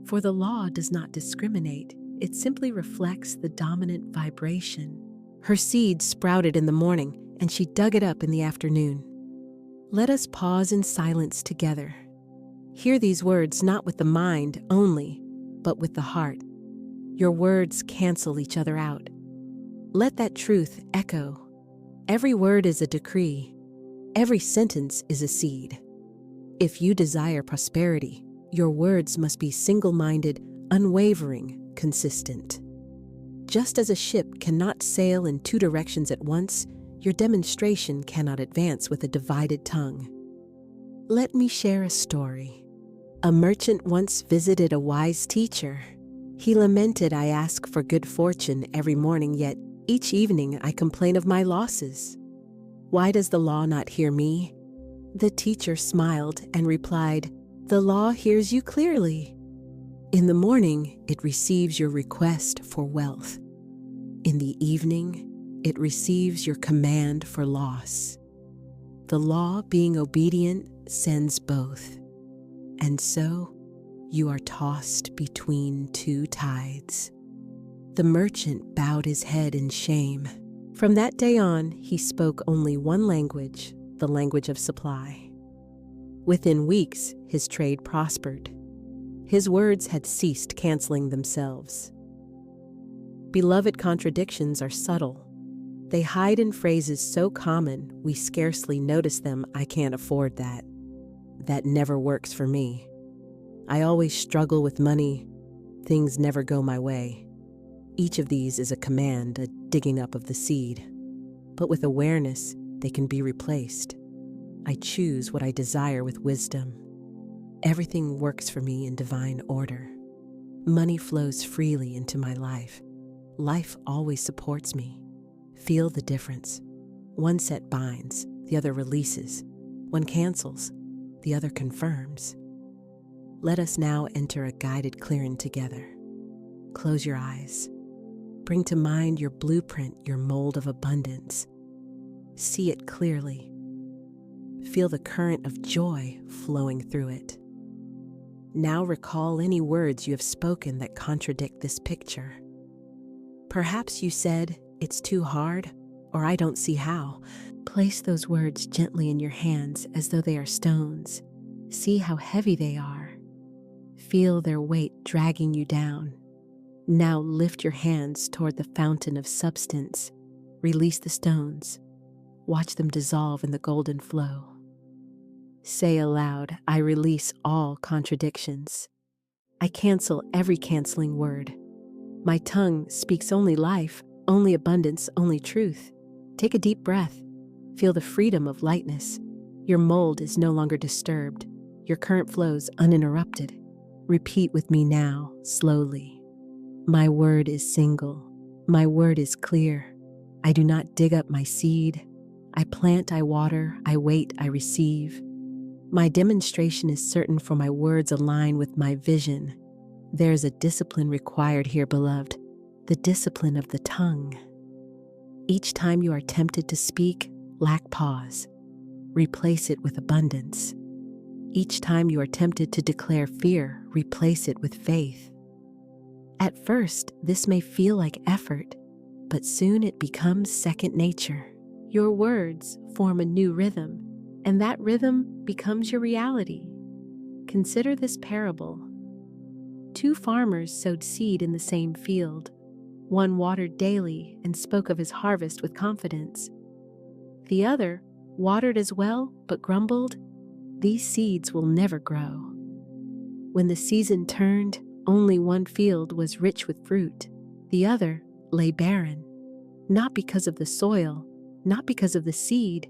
For the law does not discriminate, it simply reflects the dominant vibration. Her seed sprouted in the morning, and she dug it up in the afternoon. Let us pause in silence together. Hear these words not with the mind only, but with the heart. Your words cancel each other out. Let that truth echo. Every word is a decree. Every sentence is a seed. If you desire prosperity, your words must be single-minded, unwavering, consistent. Just as a ship cannot sail in two directions at once, your demonstration cannot advance with a divided tongue. Let me share a story. A merchant once visited a wise teacher. He lamented, "I ask for good fortune every morning, yet each evening I complain of my losses. Why does the law not hear me?" The teacher smiled and replied, "The law hears you clearly. In the morning, it receives your request for wealth. In the evening, it receives your command for loss. The law, being obedient, sends both. And so, you are tossed between two tides." The merchant bowed his head in shame. From that day on, he spoke only one language, the language of supply. Within weeks, his trade prospered. His words had ceased canceling themselves. Beloved, contradictions are subtle. They hide in phrases so common we scarcely notice them. "I can't afford that. That never works for me. I always struggle with money. Things never go my way." Each of these is a command, a digging up of the seed. But with awareness, they can be replaced. I choose what I desire with wisdom. Everything works for me in divine order. Money flows freely into my life. Life always supports me. Feel the difference. One set binds, the other releases. One cancels, the other confirms. Let us now enter a guided clearing together. Close your eyes. Bring to mind your blueprint, your mold of abundance. See it clearly. Feel the current of joy flowing through it. Now recall any words you have spoken that contradict this picture. Perhaps you said, "It's too hard," or "I don't see how." Place those words gently in your hands as though they are stones. See how heavy they are. Feel their weight dragging you down. Now lift your hands toward the fountain of substance. Release the stones. Watch them dissolve in the golden flow. Say aloud, "I release all contradictions. I cancel every canceling word. My tongue speaks only life, only abundance, only truth." Take a deep breath. Feel the freedom of lightness. Your mold is no longer disturbed. Your current flows uninterrupted. Repeat with me now, slowly. My word is single. My word is clear. I do not dig up my seed. I plant, I water, I wait, I receive. My demonstration is certain, for my words align with my vision. There is a discipline required here, beloved, the discipline of the tongue. Each time you are tempted to speak, lack pause. Replace it with abundance. Each time you are tempted to declare fear, replace it with faith. At first, this may feel like effort, but soon it becomes second nature. Your words form a new rhythm, and that rhythm becomes your reality. Consider this parable. Two farmers sowed seed in the same field. One watered daily and spoke of his harvest with confidence. The other watered as well, but grumbled, "These seeds will never grow." When the season turned, only one field was rich with fruit. The other lay barren, not because of the soil, not because of the seed,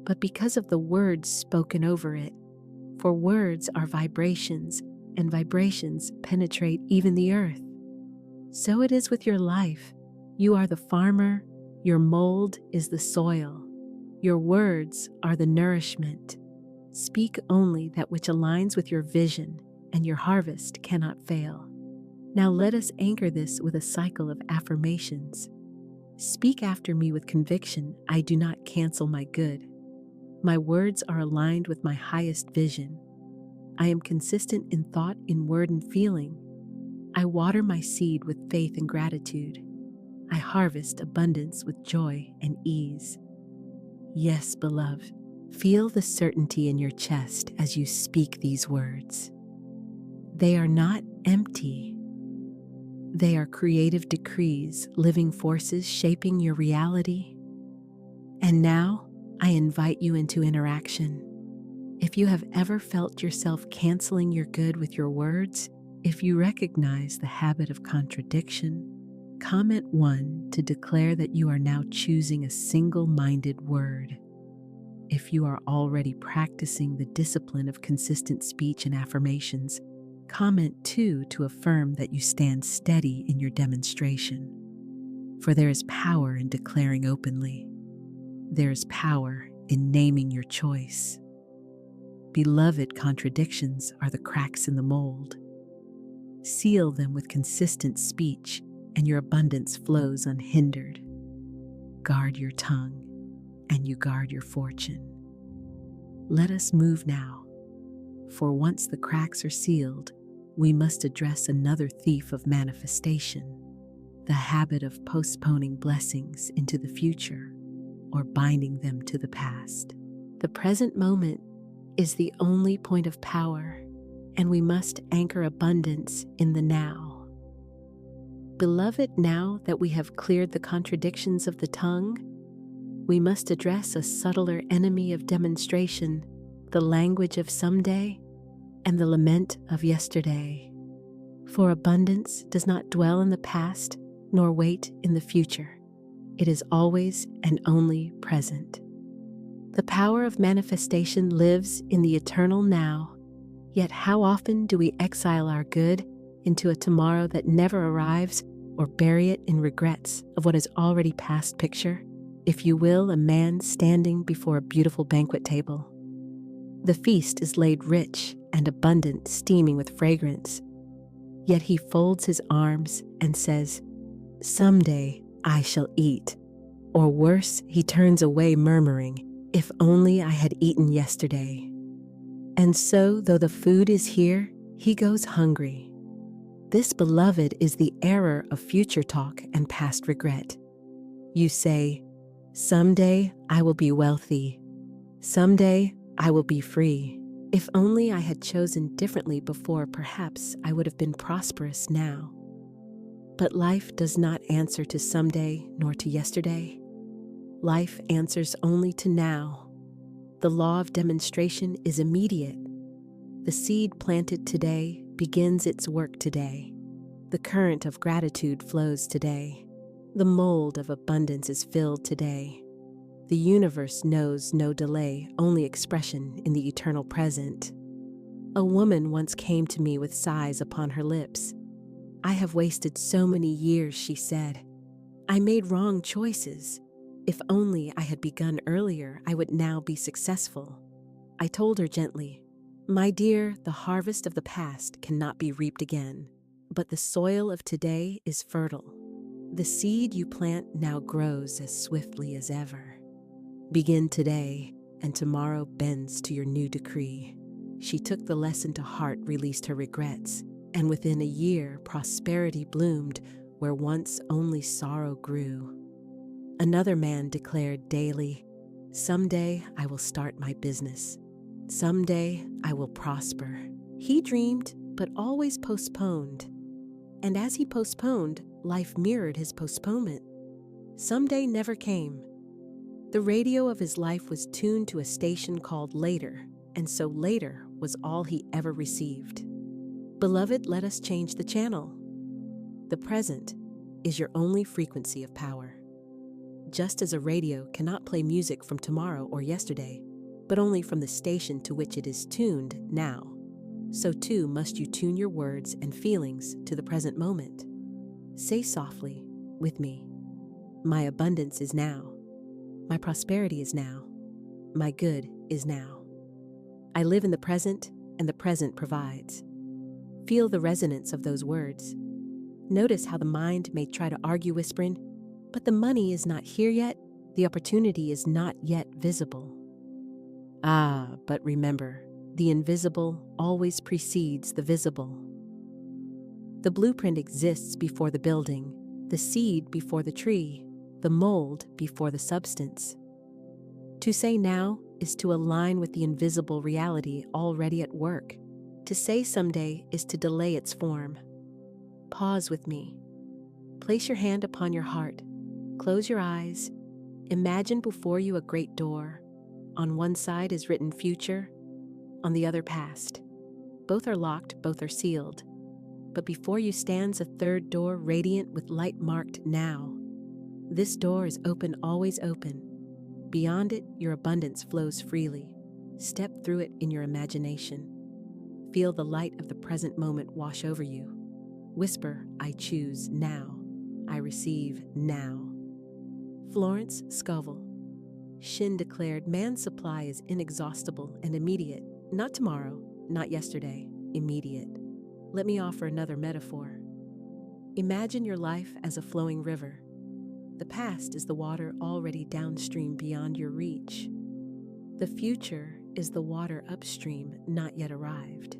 but because of the words spoken over it. For words are vibrations, and vibrations penetrate even the earth. So it is with your life. You are the farmer, your mold is the soil. Your words are the nourishment. Speak only that which aligns with your vision, and your harvest cannot fail. Now let us anchor this with a cycle of affirmations. Speak after me with conviction. I do not cancel my good. My words are aligned with my highest vision. I am consistent in thought, in word, and feeling. I water my seed with faith and gratitude. I harvest abundance with joy and ease. Yes, beloved, feel the certainty in your chest as you speak these words. They are not empty. They are creative decrees, living forces shaping your reality. And now, I invite you into interaction. If you have ever felt yourself canceling your good with your words, if you recognize the habit of contradiction, comment 1 to declare that you are now choosing a single-minded word. If you are already practicing the discipline of consistent speech and affirmations, comment 2 to affirm that you stand steady in your demonstration. For there is power in declaring openly. There is power in naming your choice. Beloved, contradictions are the cracks in the mold. Seal them with consistent speech, and your abundance flows unhindered. Guard your tongue, and you guard your fortune. Let us move now, for once the cracks are sealed, we must address another thief of manifestation, the habit of postponing blessings into the future or binding them to the past. The present moment is the only point of power, and we must anchor abundance in the now. Beloved, now that we have cleared the contradictions of the tongue, we must address a subtler enemy of demonstration, the language of someday and the lament of yesterday. For abundance does not dwell in the past nor wait in the future. It is always and only present. The power of manifestation lives in the eternal now, yet how often do we exile our good into a tomorrow that never arrives or bury it in regrets of what is already past picture? If you will, a man standing before a beautiful banquet table. The feast is laid rich and abundant, steaming with fragrance. Yet he folds his arms and says, "Someday I shall eat." Or worse, he turns away murmuring, "If only I had eaten yesterday." And so, though the food is here, he goes hungry. This, beloved, is the error of future talk and past regret. You say, "Someday I will be wealthy. Someday I will be free. If only I had chosen differently before, perhaps I would have been prosperous now." But life does not answer to someday nor to yesterday. Life answers only to now. The law of demonstration is immediate. The seed planted today begins its work today. The current of gratitude flows today. The mold of abundance is filled today. The universe knows no delay, only expression in the eternal present. A woman once came to me with sighs upon her lips. "I have wasted so many years," she said. "I made wrong choices. If only I had begun earlier, I would now be successful." I told her gently, "My dear, the harvest of the past cannot be reaped again, but the soil of today is fertile. The seed you plant now grows as swiftly as ever. Begin today, and tomorrow bends to your new decree. She took the lesson to heart, released her regrets, and within a year, prosperity bloomed where once only sorrow grew. Another man declared daily, "Someday I will start my business. Someday I will prosper." He dreamed, but always postponed. And as he postponed, life mirrored his postponement. Someday never came. The radio of his life was tuned to a station called later, and so later was all he ever received. Beloved, let us change the channel. The present is your only frequency of power. Just as a radio cannot play music from tomorrow or yesterday, but only from the station to which it is tuned now, so too must you tune your words and feelings to the present moment. Say softly, with me, "My abundance is now. My prosperity is now. My good is now. I live in the present, and the present provides." Feel the resonance of those words. Notice how the mind may try to argue, whispering, "But the money is not here yet. The opportunity is not yet visible." But remember, the invisible always precedes the visible. The blueprint exists before the building, the seed before the tree, the mold before the substance. To say now is to align with the invisible reality already at work. To say someday is to delay its form. Pause with me. Place your hand upon your heart. Close your eyes. Imagine before you a great door. On one side is written future, on the other past. Both are locked, both are sealed. But before you stands a third door, radiant with light marked now. This door is open, always open. Beyond it, your abundance flows freely. Step through it in your imagination. Feel the light of the present moment wash over you. Whisper, "I choose now. I receive now." Florence Scovel Shinn declared, "Man's supply is inexhaustible and immediate. Not tomorrow, not yesterday, immediate." Let me offer another metaphor. Imagine your life as a flowing river. The past is the water already downstream beyond your reach. The future is the water upstream, not yet arrived.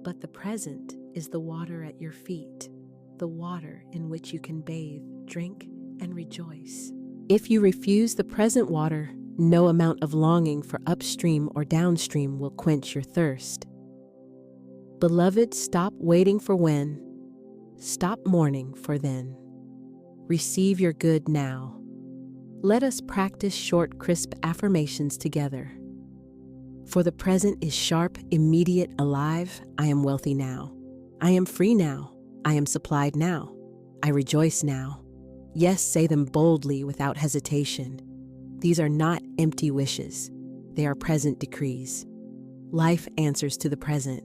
But the present is the water at your feet, the water in which you can bathe, drink, and rejoice. If you refuse the present water, no amount of longing for upstream or downstream will quench your thirst. Beloved, stop waiting for when. Stop mourning for then. Receive your good now. Let us practice short, crisp affirmations together. For the present is sharp, immediate, alive. I am wealthy now. I am free now. I am supplied now. I rejoice now. Yes, say them boldly without hesitation. These are not empty wishes. They are present decrees. Life answers to the present.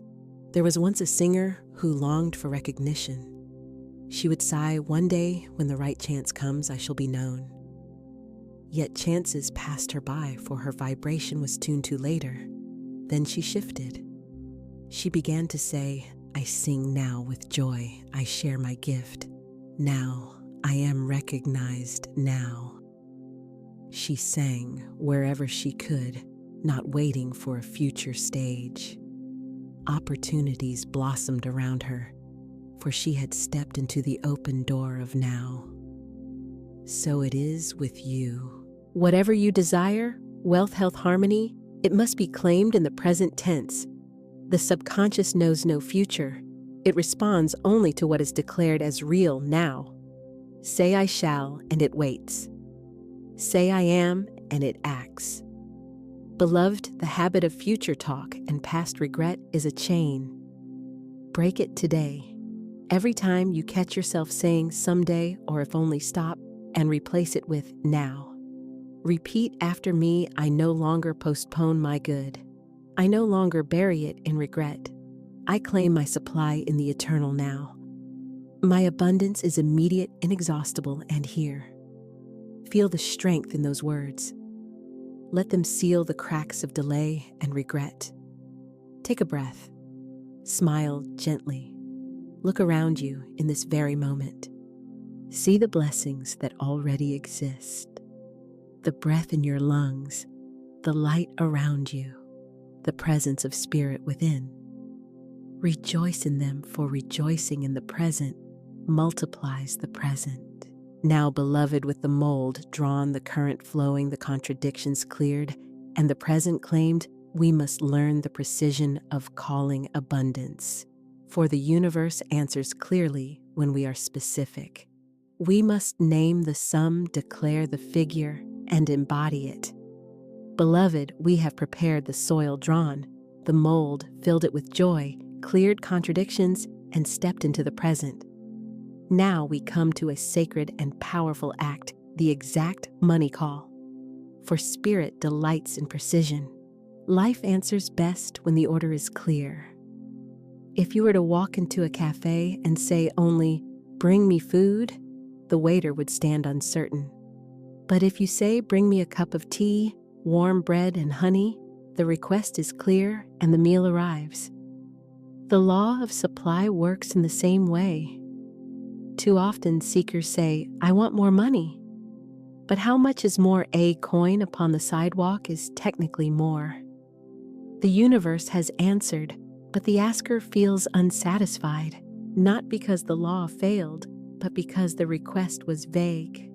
There was once a singer who longed for recognition. She would sigh, "One day, when the right chance comes, I shall be known." Yet chances passed her by, for her vibration was tuned to later. Then she shifted. She began to say, "I sing now with joy. I share my gift. Now I am recognized now." She sang wherever she could, not waiting for a future stage. Opportunities blossomed around her, for she had stepped into the open door of now. So it is with you. Whatever you desire, wealth, health, harmony, it must be claimed in the present tense. The subconscious knows no future. It responds only to what is declared as real now. Say I shall, and it waits. Say I am, and it acts. Beloved, the habit of future talk and past regret is a chain. Break it today. Every time you catch yourself saying someday or if only, stop and replace it with now. Repeat after me, I no longer postpone my good. I no longer bury it in regret. I claim my supply in the eternal now. My abundance is immediate, inexhaustible, and here. Feel the strength in those words. Let them seal the cracks of delay and regret. Take a breath. Smile gently. Look around you in this very moment. See the blessings that already exist, the breath in your lungs, the light around you, the presence of spirit within. Rejoice in them, for rejoicing in the present multiplies the present. Now, beloved, with the mold drawn, the current flowing, the contradictions cleared, and the present claimed, we must learn the precision of calling abundance. For the universe answers clearly when we are specific. We must name the sum, declare the figure, and embody it. Beloved, we have prepared the soil drawn, the mold, filled it with joy, cleared contradictions, and stepped into the present. Now we come to a sacred and powerful act, the exact money call. For spirit delights in precision. Life answers best when the order is clear. If you were to walk into a cafe and say only, "Bring me food," the waiter would stand uncertain. But if you say, "Bring me a cup of tea, warm bread and honey," the request is clear and the meal arrives. The law of supply works in the same way. Too often seekers say, "I want more money." But how much is more? A coin upon the sidewalk is technically more. The universe has answered, but the asker feels unsatisfied, not because the law failed, but because the request was vague.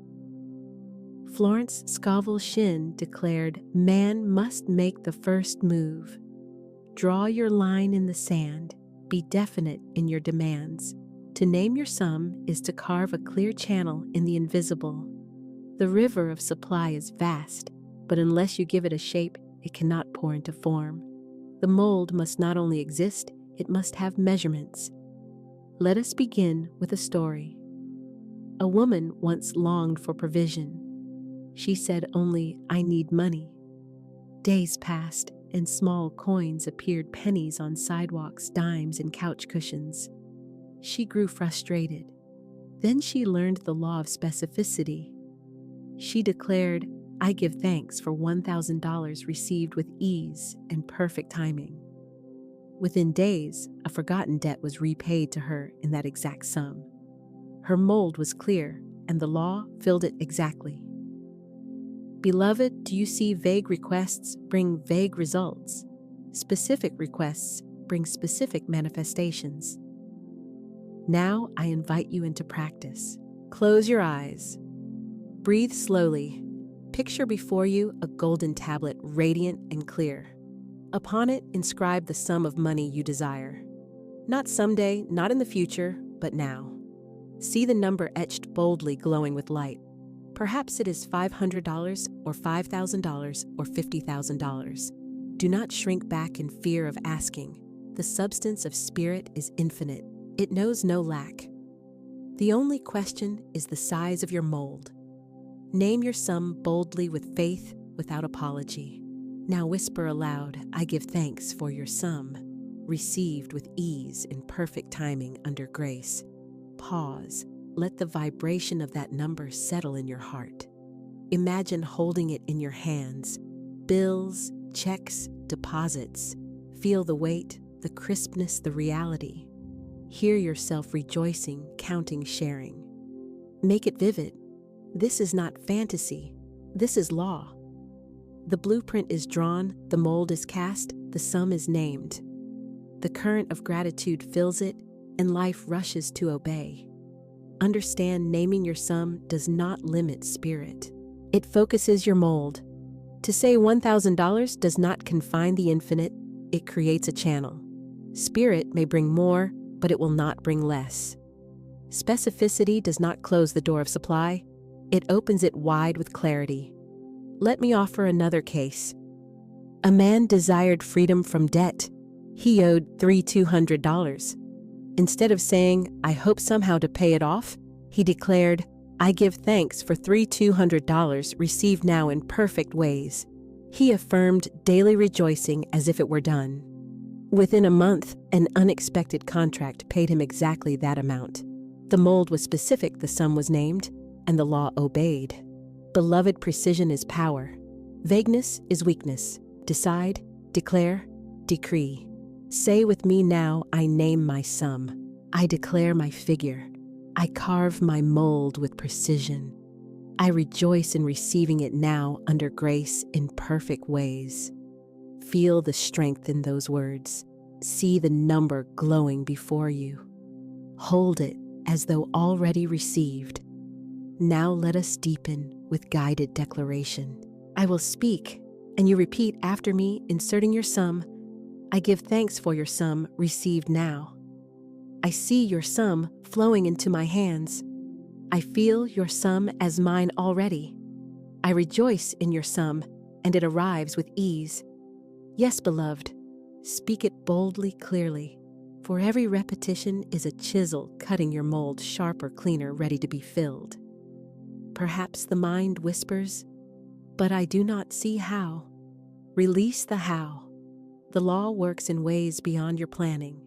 Florence Scovel Shinn declared, "Man must make the first move. Draw your line in the sand. Be definite in your demands. To name your sum is to carve a clear channel in the invisible. The river of supply is vast, but unless you give it a shape, it cannot pour into form. The mold must not only exist, it must have measurements." Let us begin with a story. A woman once longed for provision. She said only, "I need money." Days passed, and small coins appeared, pennies on sidewalks, dimes in couch cushions. She grew frustrated. Then she learned the law of specificity. She declared, "I give thanks for $1,000 received with ease and perfect timing." Within days, a forgotten debt was repaid to her in that exact sum. Her mold was clear, and the law filled it exactly. Beloved, do you see vague requests bring vague results? Specific requests bring specific manifestations. Now I invite you into practice. Close your eyes. Breathe slowly. Picture before you a golden tablet, radiant and clear. Upon it, inscribe the sum of money you desire. Not someday, not in the future, but now. See the number etched boldly, glowing with light. Perhaps it is $500 or $5,000 or $50,000. Do not shrink back in fear of asking. The substance of spirit is infinite. It knows no lack. The only question is the size of your mold. Name your sum boldly with faith, without apology. Now whisper aloud, "I give thanks for your sum," received with ease in perfect timing under grace. Pause. Let the vibration of that number settle in your heart. Imagine holding it in your hands. Bills, checks, deposits. Feel the weight, the crispness, the reality. Hear yourself rejoicing, counting, sharing. Make it vivid. This is not fantasy. This is law. The blueprint is drawn, the mold is cast, the sum is named. The current of gratitude fills it, and life rushes to obey. Understand, naming your sum does not limit spirit. It focuses your mold. To say $1,000 does not confine the infinite, it creates a channel. Spirit may bring more, but it will not bring less. Specificity does not close the door of supply, it opens it wide with clarity. Let me offer another case. A man desired freedom from debt. He owed $3,200. Instead of saying, "I hope somehow to pay it off," he declared, "I give thanks for $3,200 received now in perfect ways." He affirmed daily rejoicing as if it were done. Within a month, an unexpected contract paid him exactly that amount. The mold was specific, the sum was named, and the law obeyed. Beloved, precision is power. Vagueness is weakness. Decide, declare, decree. Say with me now, "I name my sum. I declare my figure. I carve my mold with precision. I rejoice in receiving it now under grace in perfect ways. Feel the strength in those words. See the number glowing before you. Hold it as though already received. Now let us deepen with guided declaration. I will speak, and you repeat after me, inserting your sum. I give thanks for your sum received now. I see your sum flowing into my hands. I feel your sum as mine already. I rejoice in your sum, and it arrives with ease. Yes, beloved, speak it boldly, clearly, for every repetition is a chisel cutting your mold sharper, cleaner, ready to be filled. Perhaps the mind whispers, but I do not see how. Release the how. The law works in ways beyond your planning.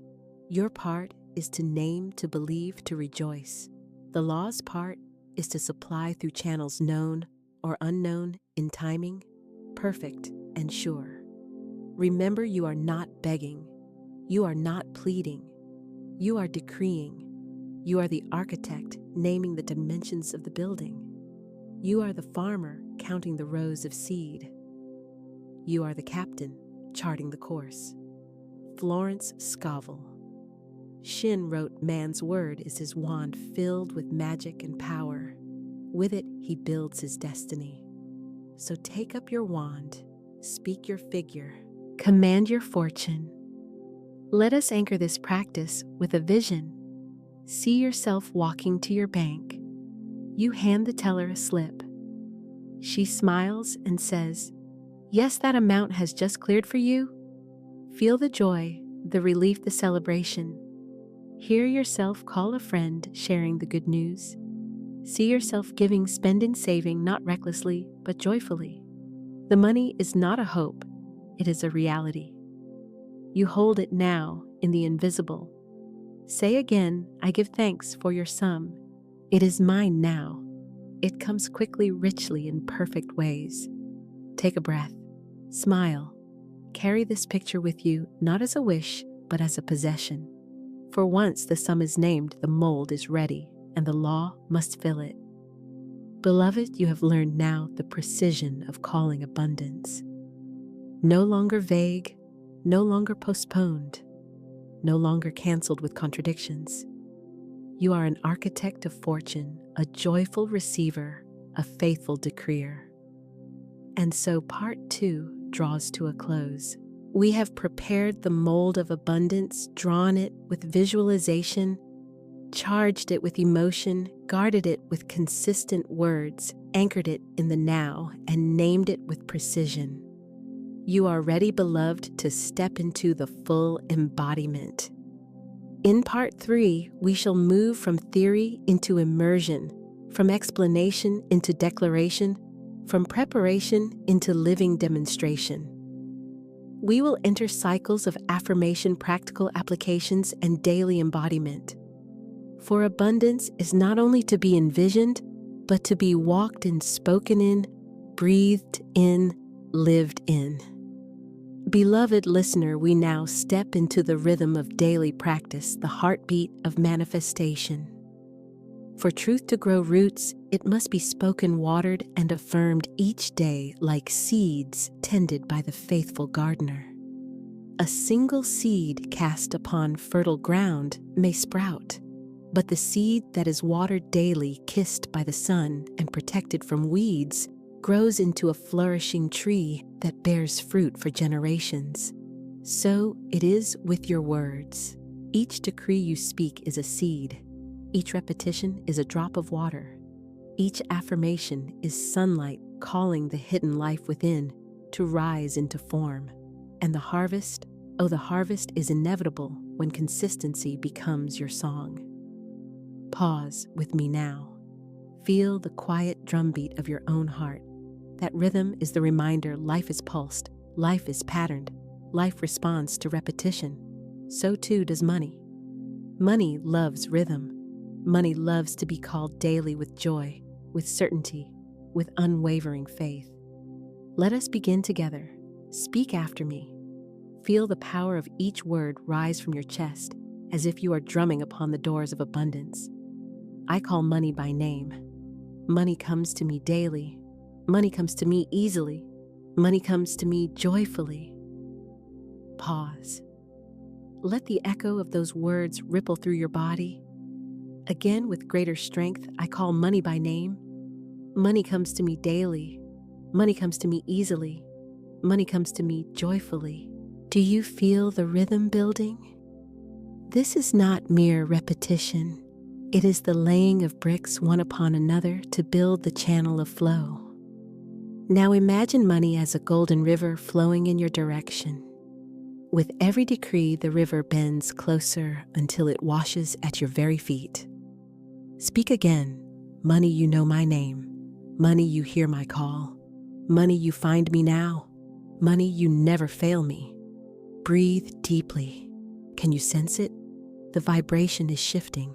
Your part is to name, to believe, to rejoice. The law's part is to supply through channels known or unknown in timing, perfect and sure. Remember, you are not begging. You are not pleading. You are decreeing. You are the architect naming the dimensions of the building. You are the farmer counting the rows of seed. You are the captain charting the course. Florence Scovel Shinn wrote, "Man's word is his wand filled with magic and power. With it he builds his destiny." So take up your wand, speak your figure, command your fortune. Let us anchor this practice with a vision. See yourself walking to your bank. You hand the teller a slip. She smiles and says, "Yes, that amount has just cleared for you." Feel the joy, the relief, the celebration. Hear yourself call a friend, sharing the good news. See yourself giving, spending, saving, not recklessly, but joyfully. The money is not a hope, it is a reality. You hold it now in the invisible. Say again, I give thanks for your sum. It is mine now. It comes quickly, richly, in perfect ways. Take a breath. Smile. Carry this picture with you, not as a wish, but as a possession. For once the sum is named, the mold is ready, and the law must fill it. Beloved, you have learned now the precision of calling abundance. No longer vague, no longer postponed, no longer canceled with contradictions. You are an architect of fortune, a joyful receiver, a faithful decreer. And so part 2 draws to a close. We have prepared the mold of abundance, drawn it with visualization, charged it with emotion, guarded it with consistent words, anchored it in the now, and named it with precision. You are ready, beloved, to step into the full embodiment. In part 3, we shall move from theory into immersion, from explanation into declaration, from preparation into living demonstration. We will enter cycles of affirmation, practical applications, and daily embodiment. For abundance is not only to be envisioned, but to be walked in, spoken in, breathed in, lived in. Beloved listener, we now step into the rhythm of daily practice, the heartbeat of manifestation. For truth to grow roots, it must be spoken, watered, and affirmed each day like seeds tended by the faithful gardener. A single seed cast upon fertile ground may sprout, but the seed that is watered daily, kissed by the sun, and protected from weeds, grows into a flourishing tree that bears fruit for generations. So it is with your words. Each decree you speak is a seed. Each repetition is a drop of water. Each affirmation is sunlight calling the hidden life within to rise into form. And the harvest, oh, the harvest is inevitable when consistency becomes your song. Pause with me now. Feel the quiet drumbeat of your own heart. That rhythm is the reminder life is pulsed, life is patterned, life responds to repetition. So too does money. Money loves rhythm. Money loves to be called daily with joy, with certainty, with unwavering faith. Let us begin together. Speak after me. Feel the power of each word rise from your chest as if you are drumming upon the doors of abundance. I call money by name. Money comes to me daily. Money comes to me easily. Money comes to me joyfully. Pause. Let the echo of those words ripple through your body. Again, with greater strength, I call money by name. Money comes to me daily. Money comes to me easily. Money comes to me joyfully. Do you feel the rhythm building? This is not mere repetition. It is the laying of bricks one upon another to build the channel of flow. Now imagine money as a golden river flowing in your direction. With every decree, the river bends closer until it washes at your very feet. Speak again. Money, you know my name. Money, you hear my call. Money, you find me now. Money, you never fail me. Breathe deeply. Can you sense it? The vibration is shifting.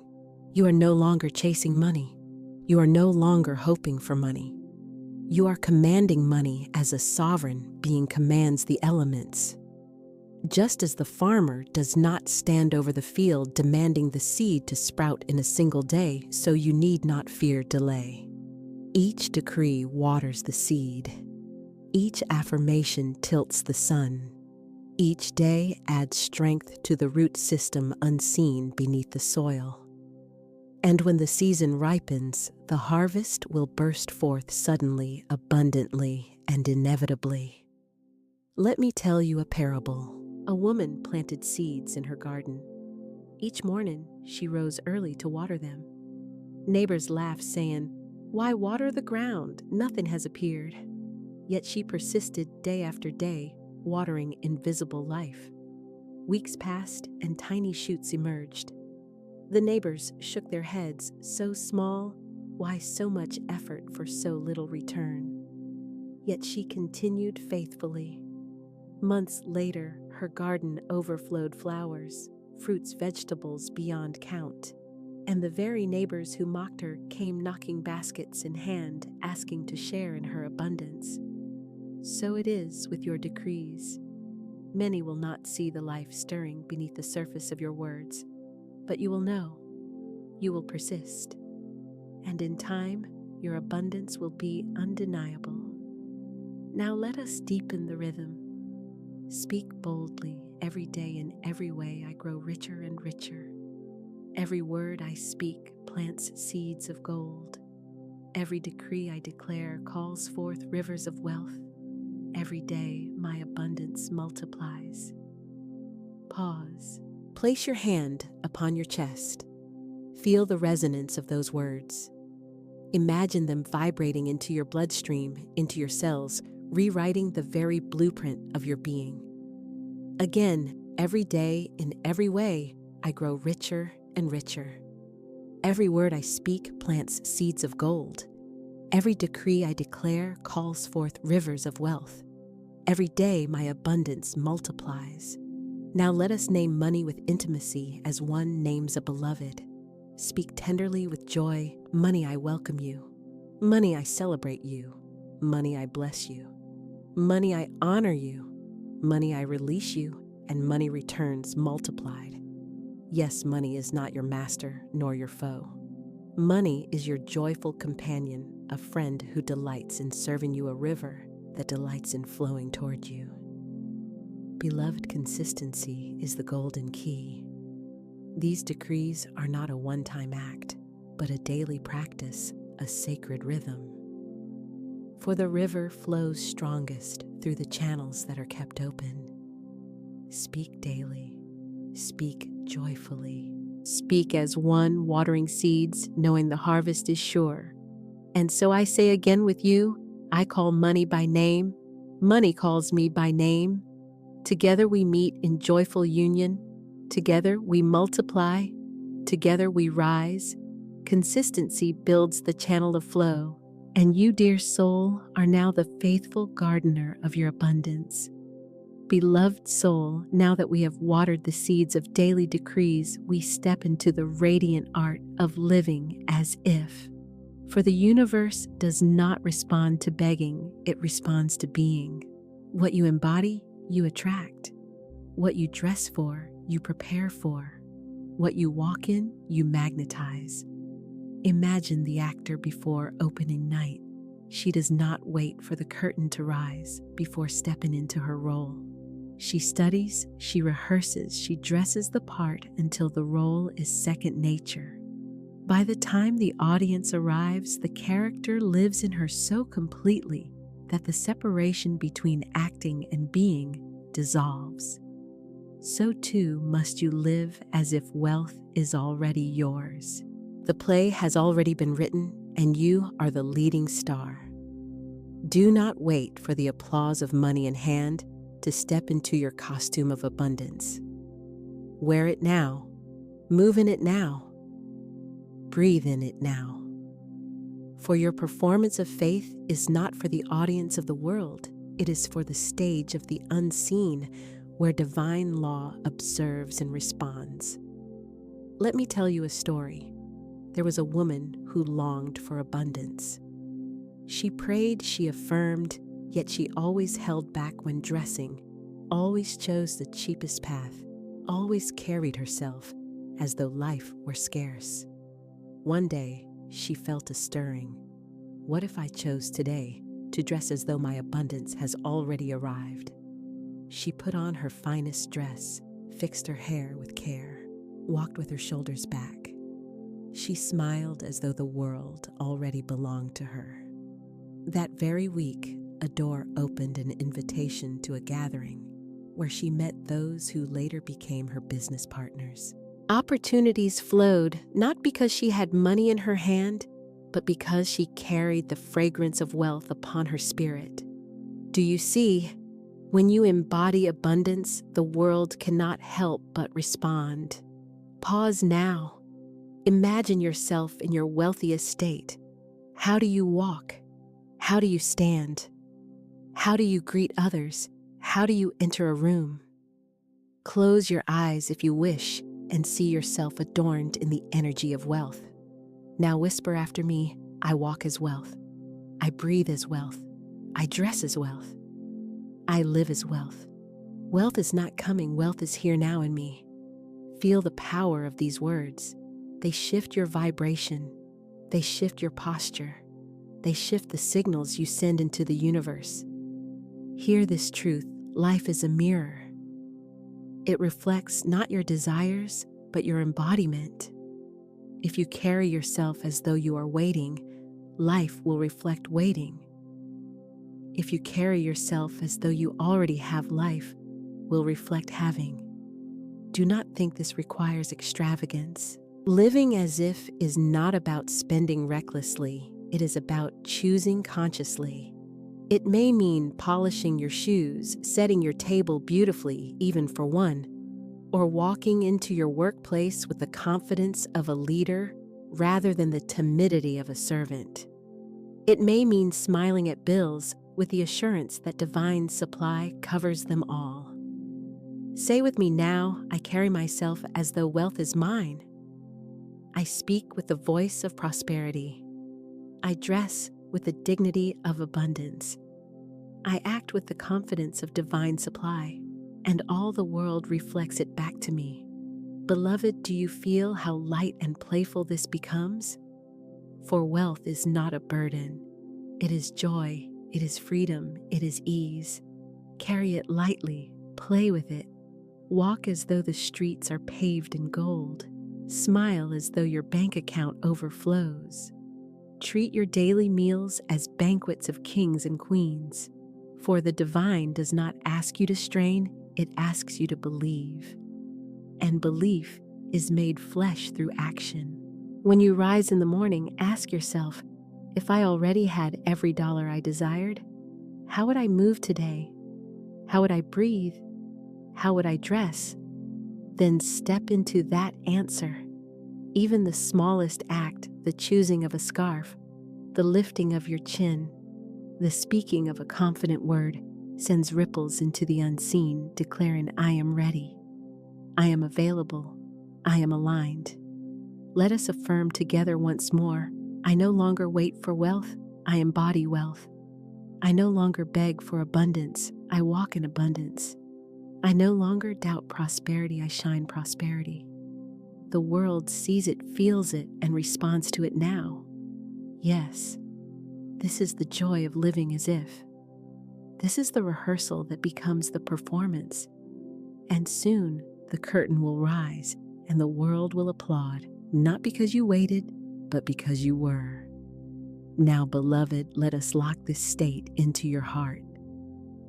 You are no longer chasing money. You are no longer hoping for money. You are commanding money as a sovereign being commands the elements. Just as the farmer does not stand over the field demanding the seed to sprout in a single day, so you need not fear delay. Each decree waters the seed. Each affirmation tilts the sun. Each day adds strength to the root system unseen beneath the soil. And when the season ripens, the harvest will burst forth suddenly, abundantly, and inevitably. Let me tell you a parable. A woman planted seeds in her garden. Each morning, she rose early to water them. Neighbors laughed, saying, "Why water the ground? Nothing has appeared." Yet she persisted day after day, watering invisible life. Weeks passed and tiny shoots emerged. The neighbors shook their heads. So small, why so much effort for so little return? Yet she continued faithfully. Months later, her garden overflowed flowers, fruits, vegetables beyond count. And the very neighbors who mocked her came knocking baskets in hand, asking to share in her abundance. So it is with your decrees. Many will not see the life stirring beneath the surface of your words, but you will know. You will persist. And in time, your abundance will be undeniable. Now let us deepen the rhythm. Speak boldly. Every day in every way I grow richer and richer. Every word I speak plants seeds of gold. Every decree I declare calls forth rivers of wealth. Every day my abundance multiplies. Pause. Place your hand upon your chest. Feel the resonance of those words. Imagine them vibrating into your bloodstream, into your cells, rewriting the very blueprint of your being. Again, every day, in every way, I grow richer and richer. Every word I speak plants seeds of gold. Every decree I declare calls forth rivers of wealth. Every day my abundance multiplies. Now let us name money with intimacy as one names a beloved. Speak tenderly with joy. Money, I welcome you. Money, I celebrate you. Money, I bless you. Money, I honor you. Money, I release you, and money returns multiplied. Yes, money is not your master nor your foe. Money is your joyful companion, a friend who delights in serving you, a river that delights in flowing toward you. Beloved, consistency is the golden key. These decrees are not a one-time act, but a daily practice, a sacred rhythm. For the river flows strongest through the channels that are kept open. Speak daily. Speak joyfully. Speak as one watering seeds, knowing the harvest is sure. And so I say again with you, I call money by name. Money calls me by name. Together we meet in joyful union. Together we multiply. Together we rise. Consistency builds the channel of flow. And you, dear soul, are now the faithful gardener of your abundance. Beloved soul, now that we have watered the seeds of daily decrees, we step into the radiant art of living as if. For the universe does not respond to begging, it responds to being. What you embody, you attract. What you dress for, you prepare for. What you walk in, you magnetize. Imagine the actor before opening night. She does not wait for the curtain to rise before stepping into her role. She studies, she rehearses, she dresses the part until the role is second nature. By the time the audience arrives, the character lives in her so completely that the separation between acting and being dissolves. So too must you live as if wealth is already yours. The play has already been written, and you are the leading star. Do not wait for the applause of money in hand to step into your costume of abundance. Wear it now, move in it now, breathe in it now. For your performance of faith is not for the audience of the world, it is for the stage of the unseen where divine law observes and responds. Let me tell you a story. There was a woman who longed for abundance. She prayed, she affirmed, yet she always held back when dressing, always chose the cheapest path, always carried herself as though life were scarce. One day, she felt a stirring. What if I chose today to dress as though my abundance has already arrived? She put on her finest dress, fixed her hair with care, walked with her shoulders back. She smiled as though the world already belonged to her. That very week, a door opened an invitation to a gathering where she met those who later became her business partners. Opportunities flowed not because she had money in her hand, but because she carried the fragrance of wealth upon her spirit. Do you see? When you embody abundance, the world cannot help but respond. Pause now. Imagine yourself in your wealthiest state. How do you walk? How do you stand? How do you greet others? How do you enter a room? Close your eyes if you wish and see yourself adorned in the energy of wealth. Now whisper after me, I walk as wealth. I breathe as wealth. I dress as wealth. I live as wealth. Wealth is not coming, wealth is here now in me. Feel the power of these words. They shift your vibration. They shift your posture. They shift the signals you send into the universe. Hear this truth, life is a mirror. It reflects not your desires, but your embodiment. If you carry yourself as though you are waiting, life will reflect waiting. If you carry yourself as though you already have life, will reflect having. Do not think this requires extravagance. Living as if is not about spending recklessly. It is about choosing consciously. It may mean polishing your shoes, setting your table beautifully, even for one, or walking into your workplace with the confidence of a leader rather than the timidity of a servant. It may mean smiling at bills with the assurance that divine supply covers them all. Say with me now, I carry myself as though wealth is mine. I speak with the voice of prosperity. I dress with the dignity of abundance. I act with the confidence of divine supply, and all the world reflects it back to me. Beloved, do you feel how light and playful this becomes? For wealth is not a burden. It is joy, it is freedom, it is ease. Carry it lightly, play with it. Walk as though the streets are paved in gold. Smile as though your bank account overflows. Treat your daily meals as banquets of kings and queens. For the divine does not ask you to strain, it asks you to believe. And belief is made flesh through action. When you rise in the morning, ask yourself, if I already had every dollar I desired, how would I move today? How would I breathe? How would I dress? Then step into that answer. Even the smallest act, the choosing of a scarf, the lifting of your chin, the speaking of a confident word, sends ripples into the unseen, declaring, I am ready. I am available. I am aligned. Let us affirm together once more, I no longer wait for wealth, I embody wealth. I no longer beg for abundance, I walk in abundance. I no longer doubt prosperity, I shine prosperity. the world sees it, feels it, and responds to it now. Yes, this is the joy of living as if. This is the rehearsal that becomes the performance. And soon the curtain will rise and the world will applaud, not because you waited, but because you were. Now, beloved, let us lock this state into your heart.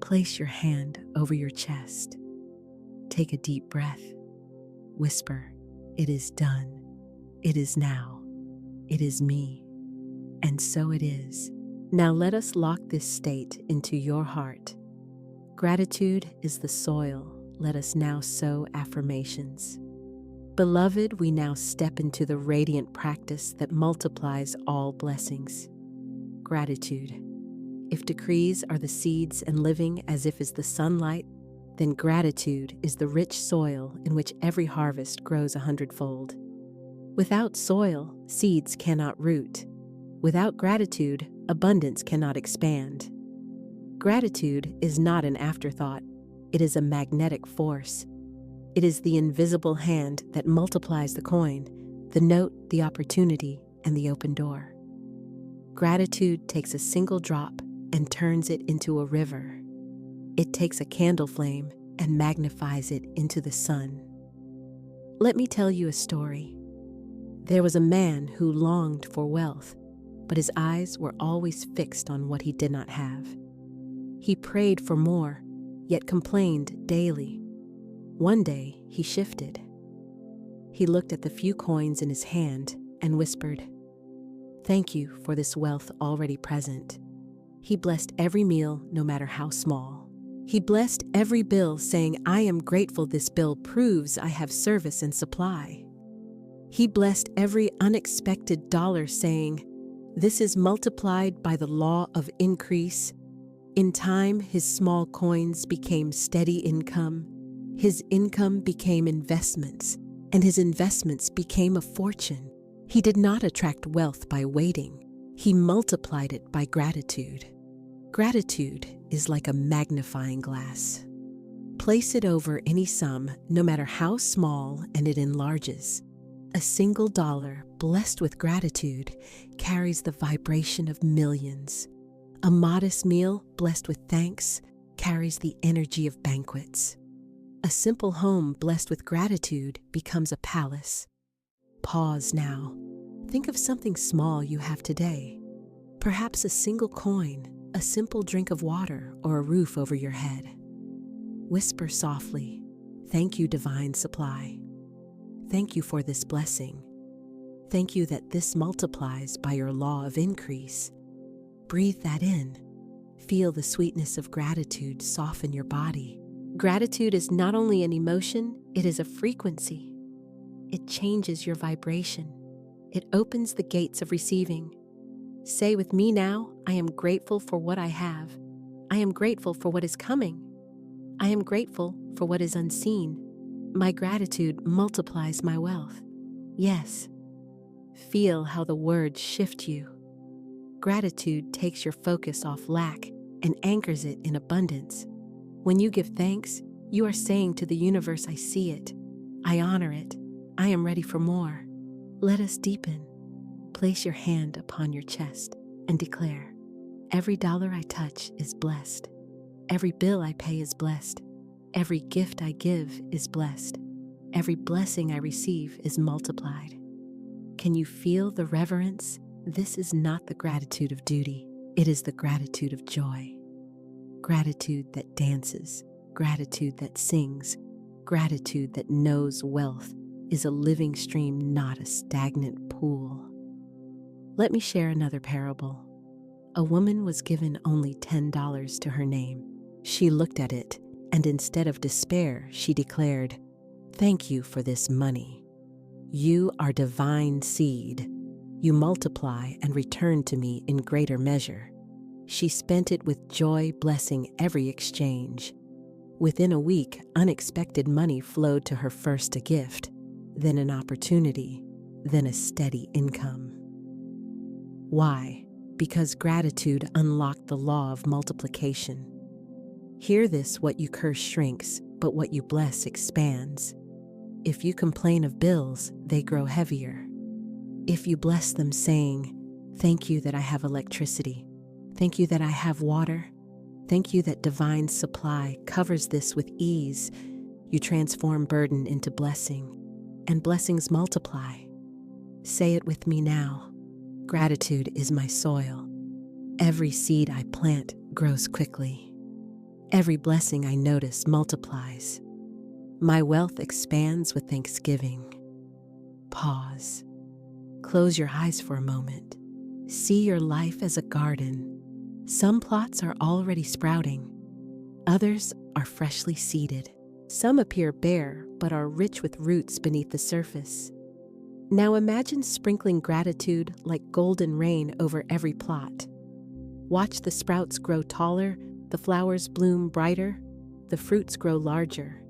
Place your hand over your chest. Take a deep breath. Whisper, "It is done. It is now. It is me." And so it is. Now let us lock this state into your heart. Gratitude is the soil. Let us now sow affirmations. Beloved, we now step into the radiant practice that multiplies all blessings. Gratitude. If decrees are the seeds and living as if is the sunlight, then gratitude is the rich soil in which every harvest grows 100-fold. Without soil, seeds cannot root. Without gratitude, abundance cannot expand. Gratitude is not an afterthought. It is a magnetic force. It is the invisible hand that multiplies the coin, the note, the opportunity, and the open door. Gratitude takes a single drop and turns it into a river. It takes a candle flame and magnifies it into the sun. Let me tell you a story. There was a man who longed for wealth, but his eyes were always fixed on what he did not have. He prayed for more, yet complained daily. One day, he shifted. He looked at the few coins in his hand and whispered, "Thank you for this wealth already present." He blessed every meal, no matter how small. He blessed every bill, saying, "I am grateful this bill proves I have service and supply." He blessed every unexpected dollar, saying, "This is multiplied by the law of increase." In time, his small coins became steady income. His income became investments, and his investments became a fortune. He did not attract wealth by waiting. He multiplied it by gratitude. Gratitude is like a magnifying glass. Place it over any sum, no matter how small, and it enlarges. A single dollar blessed with gratitude carries the vibration of millions. A modest meal blessed with thanks carries the energy of banquets. A simple home blessed with gratitude becomes a palace. Pause now. Think of something small you have today. Perhaps a single coin, a simple drink of water, or a roof over your head. Whisper softly, "Thank you, divine supply. Thank you for this blessing. Thank you that this multiplies by your law of increase." Breathe that in. Feel the sweetness of gratitude soften your body. Gratitude is not only an emotion, it is a frequency. It changes your vibration. It opens the gates of receiving. Say with me now, "I am grateful for what I have. I am grateful for what is coming. I am grateful for what is unseen. My gratitude multiplies my wealth." Yes. Feel how the words shift you. Gratitude takes your focus off lack and anchors it in abundance. When you give thanks, you are saying to the universe, "I see it. I honor it. I am ready for more." Let us deepen. Place your hand upon your chest and declare, "Every dollar I touch is blessed. Every bill I pay is blessed. Every gift I give is blessed. Every blessing I receive is multiplied." Can you feel the reverence? This is not the gratitude of duty. It is the gratitude of joy. Gratitude that dances, gratitude that sings, gratitude that knows wealth is a living stream, not a stagnant pool. Let me share another parable. A woman was given only $10 to her name. She looked at it, and instead of despair, she declared, "Thank you for this money. You are divine seed. You multiply and return to me in greater measure." She spent it with joy, blessing every exchange. Within a week, unexpected money flowed to her, first a gift, then an opportunity, then a steady income. Why? Because gratitude unlocked the law of multiplication. Hear this: what you curse shrinks, but what you bless expands. If you complain of bills, they grow heavier. If you bless them saying, "Thank you that I have electricity. Thank you that I have water. Thank you that divine supply covers this with ease," you transform burden into blessing, and blessings multiply. Say it with me now. Gratitude is my soil. Every seed I plant grows quickly. Every blessing I notice multiplies. My wealth expands with thanksgiving. Pause. Close your eyes for a moment. See your life as a garden. Some plots are already sprouting. Others are freshly seeded. Some appear bare but are rich with roots beneath the surface. Now imagine sprinkling gratitude like golden rain over every plot. Watch the sprouts grow taller, the flowers bloom brighter, the fruits grow larger.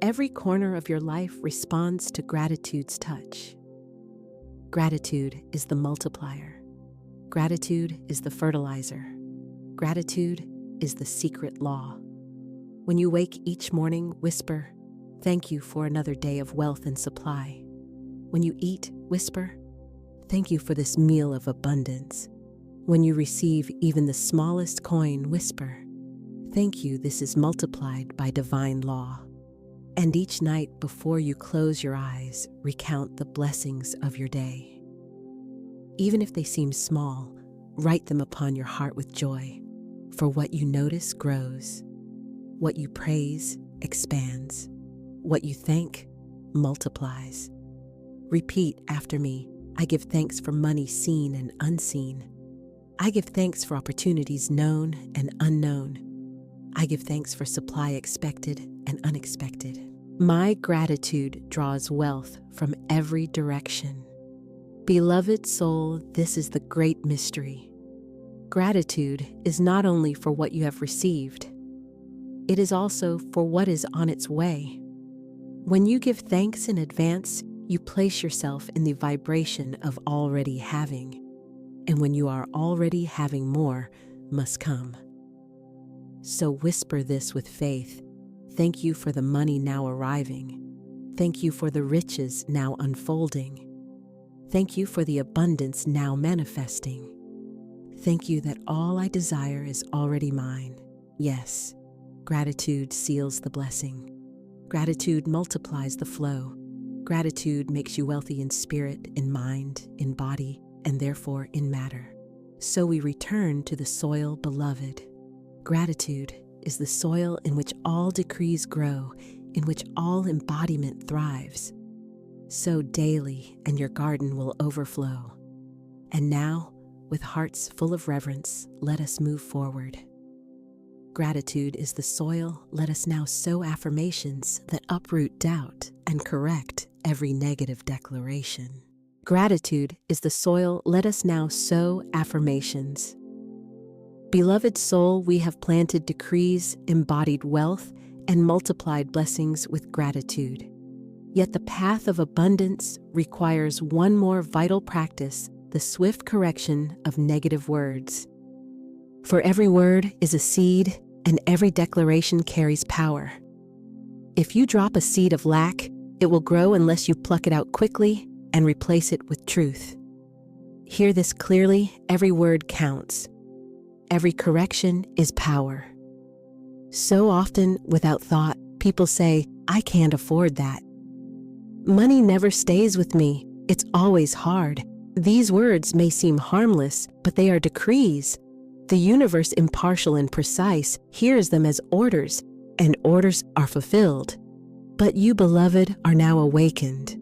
Every corner of your life responds to gratitude's touch. Gratitude is the multiplier. Gratitude is the fertilizer. Gratitude is the secret law. When you wake each morning, whisper, "Thank you for another day of wealth and supply." When you eat, whisper, "Thank you for this meal of abundance." When you receive even the smallest coin, whisper, "Thank you, this is multiplied by divine law." And each night before you close your eyes, recount the blessings of your day. Even if they seem small, write them upon your heart with joy, for what you notice grows. What you praise expands. What you thank multiplies. Repeat after me. I give thanks for money seen and unseen. I give thanks for opportunities known and unknown. I give thanks for supply expected and unexpected. My gratitude draws wealth from every direction. Beloved soul, this is the great mystery. Gratitude is not only for what you have received, it is also for what is on its way. When you give thanks in advance, you place yourself in the vibration of already having. And when you are already having, more must come. So whisper this with faith. Thank you for the money now arriving. Thank you for the riches now unfolding. Thank you for the abundance now manifesting. Thank you that all I desire is already mine. Yes, gratitude seals the blessing. Gratitude multiplies the flow. Gratitude makes you wealthy in spirit, in mind, in body, and therefore in matter. So we return to the soil, beloved. Gratitude is the soil in which all decrees grow, in which all embodiment thrives. Sow daily, and your garden will overflow. And now, with hearts full of reverence, let us move forward. Gratitude is the soil. Let us now sow affirmations that uproot doubt and correct every negative declaration. Gratitude is the soil. Let us now sow affirmations. Beloved soul, we have planted decrees, embodied wealth, and multiplied blessings with gratitude. Yet the path of abundance requires one more vital practice, the swift correction of negative words. For every word is a seed, and every declaration carries power. If you drop a seed of lack, it will grow unless you pluck it out quickly and replace it with truth. Hear this clearly, every word counts. Every correction is power. So often, without thought, people say, "I can't afford that." Money never stays with me. It's always hard. These words may seem harmless, but they are decrees. The universe, impartial and precise, hears them as orders, and orders are fulfilled. But you, beloved, are now awakened.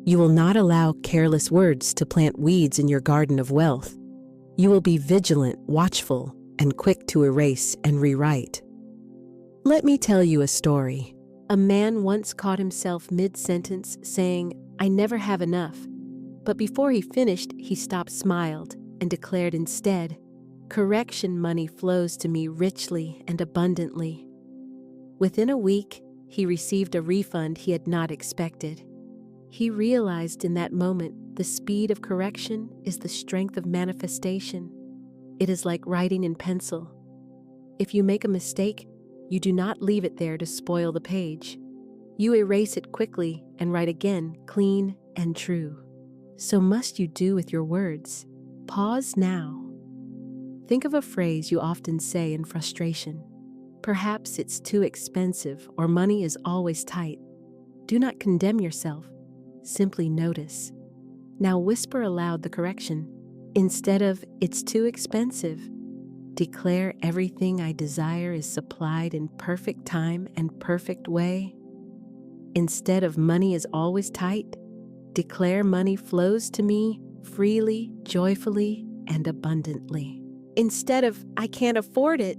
You will not allow careless words to plant weeds in your garden of wealth. You will be vigilant, watchful, and quick to erase and rewrite. Let me tell you a story. A man once caught himself mid-sentence saying, "I never have enough." But before he finished, he stopped, smiled, and declared instead, "Correction money flows to me richly and abundantly." Within a week, he received a refund he had not expected. He realized in that moment the speed of correction is the strength of manifestation. It is like writing in pencil. If you make a mistake, you do not leave it there to spoil the page. You erase it quickly and write again, clean and true. So must you do with your words. Pause now. Think of a phrase you often say in frustration. Perhaps it's too expensive or money is always tight. Do not condemn yourself. Simply notice. Now whisper aloud the correction. Instead of, it's too expensive, declare everything I desire is supplied in perfect time and perfect way. Instead of money is always tight, declare money flows to me freely, joyfully, and abundantly. Instead of, I can't afford it,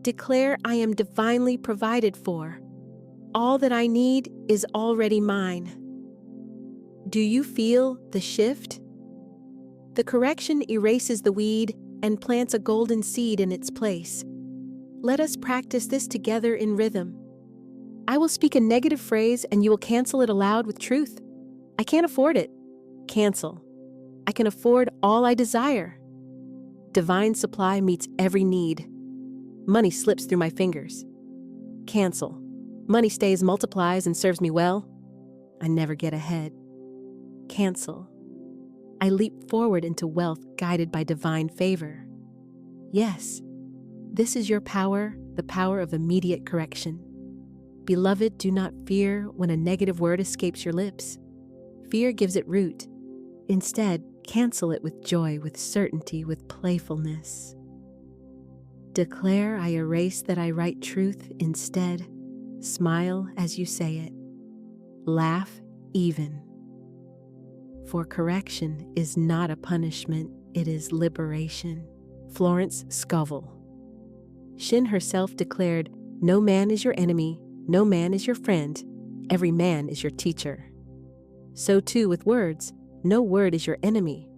declare I am divinely provided for. All that I need is already mine. Do you feel the shift? The correction erases the weed and plants a golden seed in its place. Let us practice this together in rhythm. I will speak a negative phrase and you will cancel it aloud with truth. I can't afford it. Cancel. I can afford all I desire. Divine supply meets every need. Money slips through my fingers. Cancel. Money stays, multiplies, and serves me well. I never get ahead. Cancel. I leap forward into wealth guided by divine favor. Yes, this is your power, the power of immediate correction. Beloved, do not fear when a negative word escapes your lips. Fear gives it root. Instead, cancel it with joy, with certainty, with playfulness. Declare I erase that I write truth instead. Smile as you say it. Laugh even. For correction is not a punishment, it is liberation. Florence Scovel Shinn herself declared, no man is your enemy, no man is your friend, every man is your teacher. So too with words, no word is your enemy,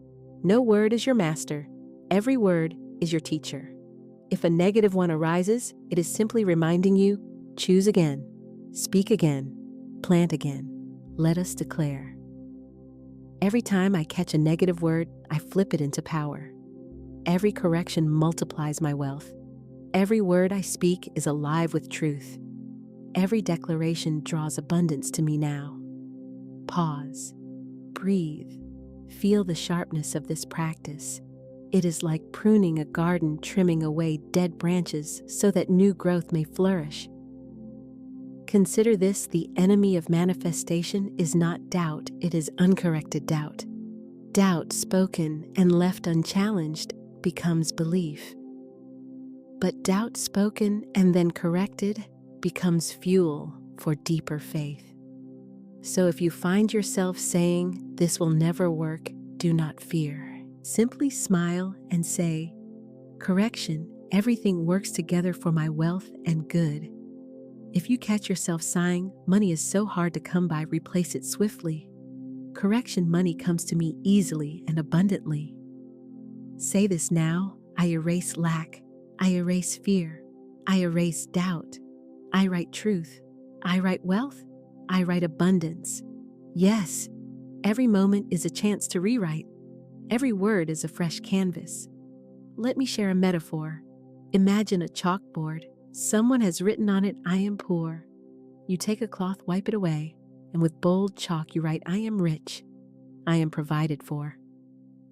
no word is your master, every word is your teacher. If a negative one arises, it is simply reminding you, choose again, speak again, plant again. Let us declare. Every time I catch a negative word, I flip it into power. Every correction multiplies my wealth. Every word I speak is alive with truth. Every declaration draws abundance to me now. Pause. Breathe. Feel the sharpness of this practice. It is like pruning a garden, trimming away dead branches so that new growth may flourish. Consider this: the enemy of manifestation is not doubt, it is uncorrected doubt. Doubt spoken and left unchallenged becomes belief. But doubt spoken and then corrected becomes fuel for deeper faith. So if you find yourself saying, this will never work, do not fear. Simply smile and say, correction, everything works together for my wealth and good. If you catch yourself sighing, money is so hard to come by, replace it swiftly. Correction money comes to me easily and abundantly. Say this now: I erase lack, I erase fear, I erase doubt. I write truth, I write wealth, I write abundance. Yes, every moment is a chance to rewrite. Every word is a fresh canvas. Let me share a metaphor. Imagine a chalkboard. Someone has written on it, I am poor. You take a cloth, wipe it away, and with bold chalk you write, I am rich. I am provided for.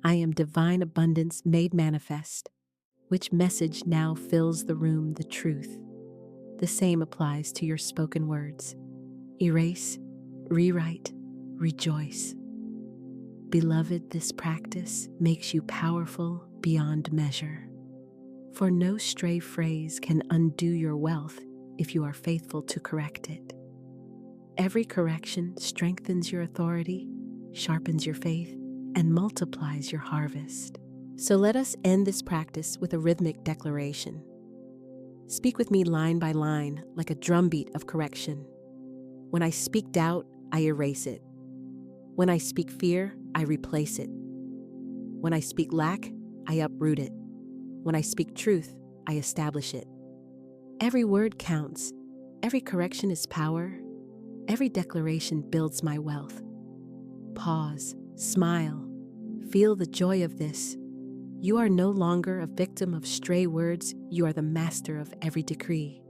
I am divine abundance made manifest. Which message now fills the room? The truth. The same applies to your spoken words. Erase, rewrite, rejoice. Beloved, this practice makes you powerful beyond measure. For no stray phrase can undo your wealth if you are faithful to correct it. Every correction strengthens your authority, sharpens your faith, and multiplies your harvest. So let us end this practice with a rhythmic declaration. Speak with me line by line, like a drumbeat of correction. When I speak doubt, I erase it. When I speak fear, I replace it. When I speak lack, I uproot it. When I speak truth, I establish it. Every word counts. Every correction is power. Every declaration builds my wealth. Pause, smile, feel the joy of this. You are no longer a victim of stray words, you are the master of every decree.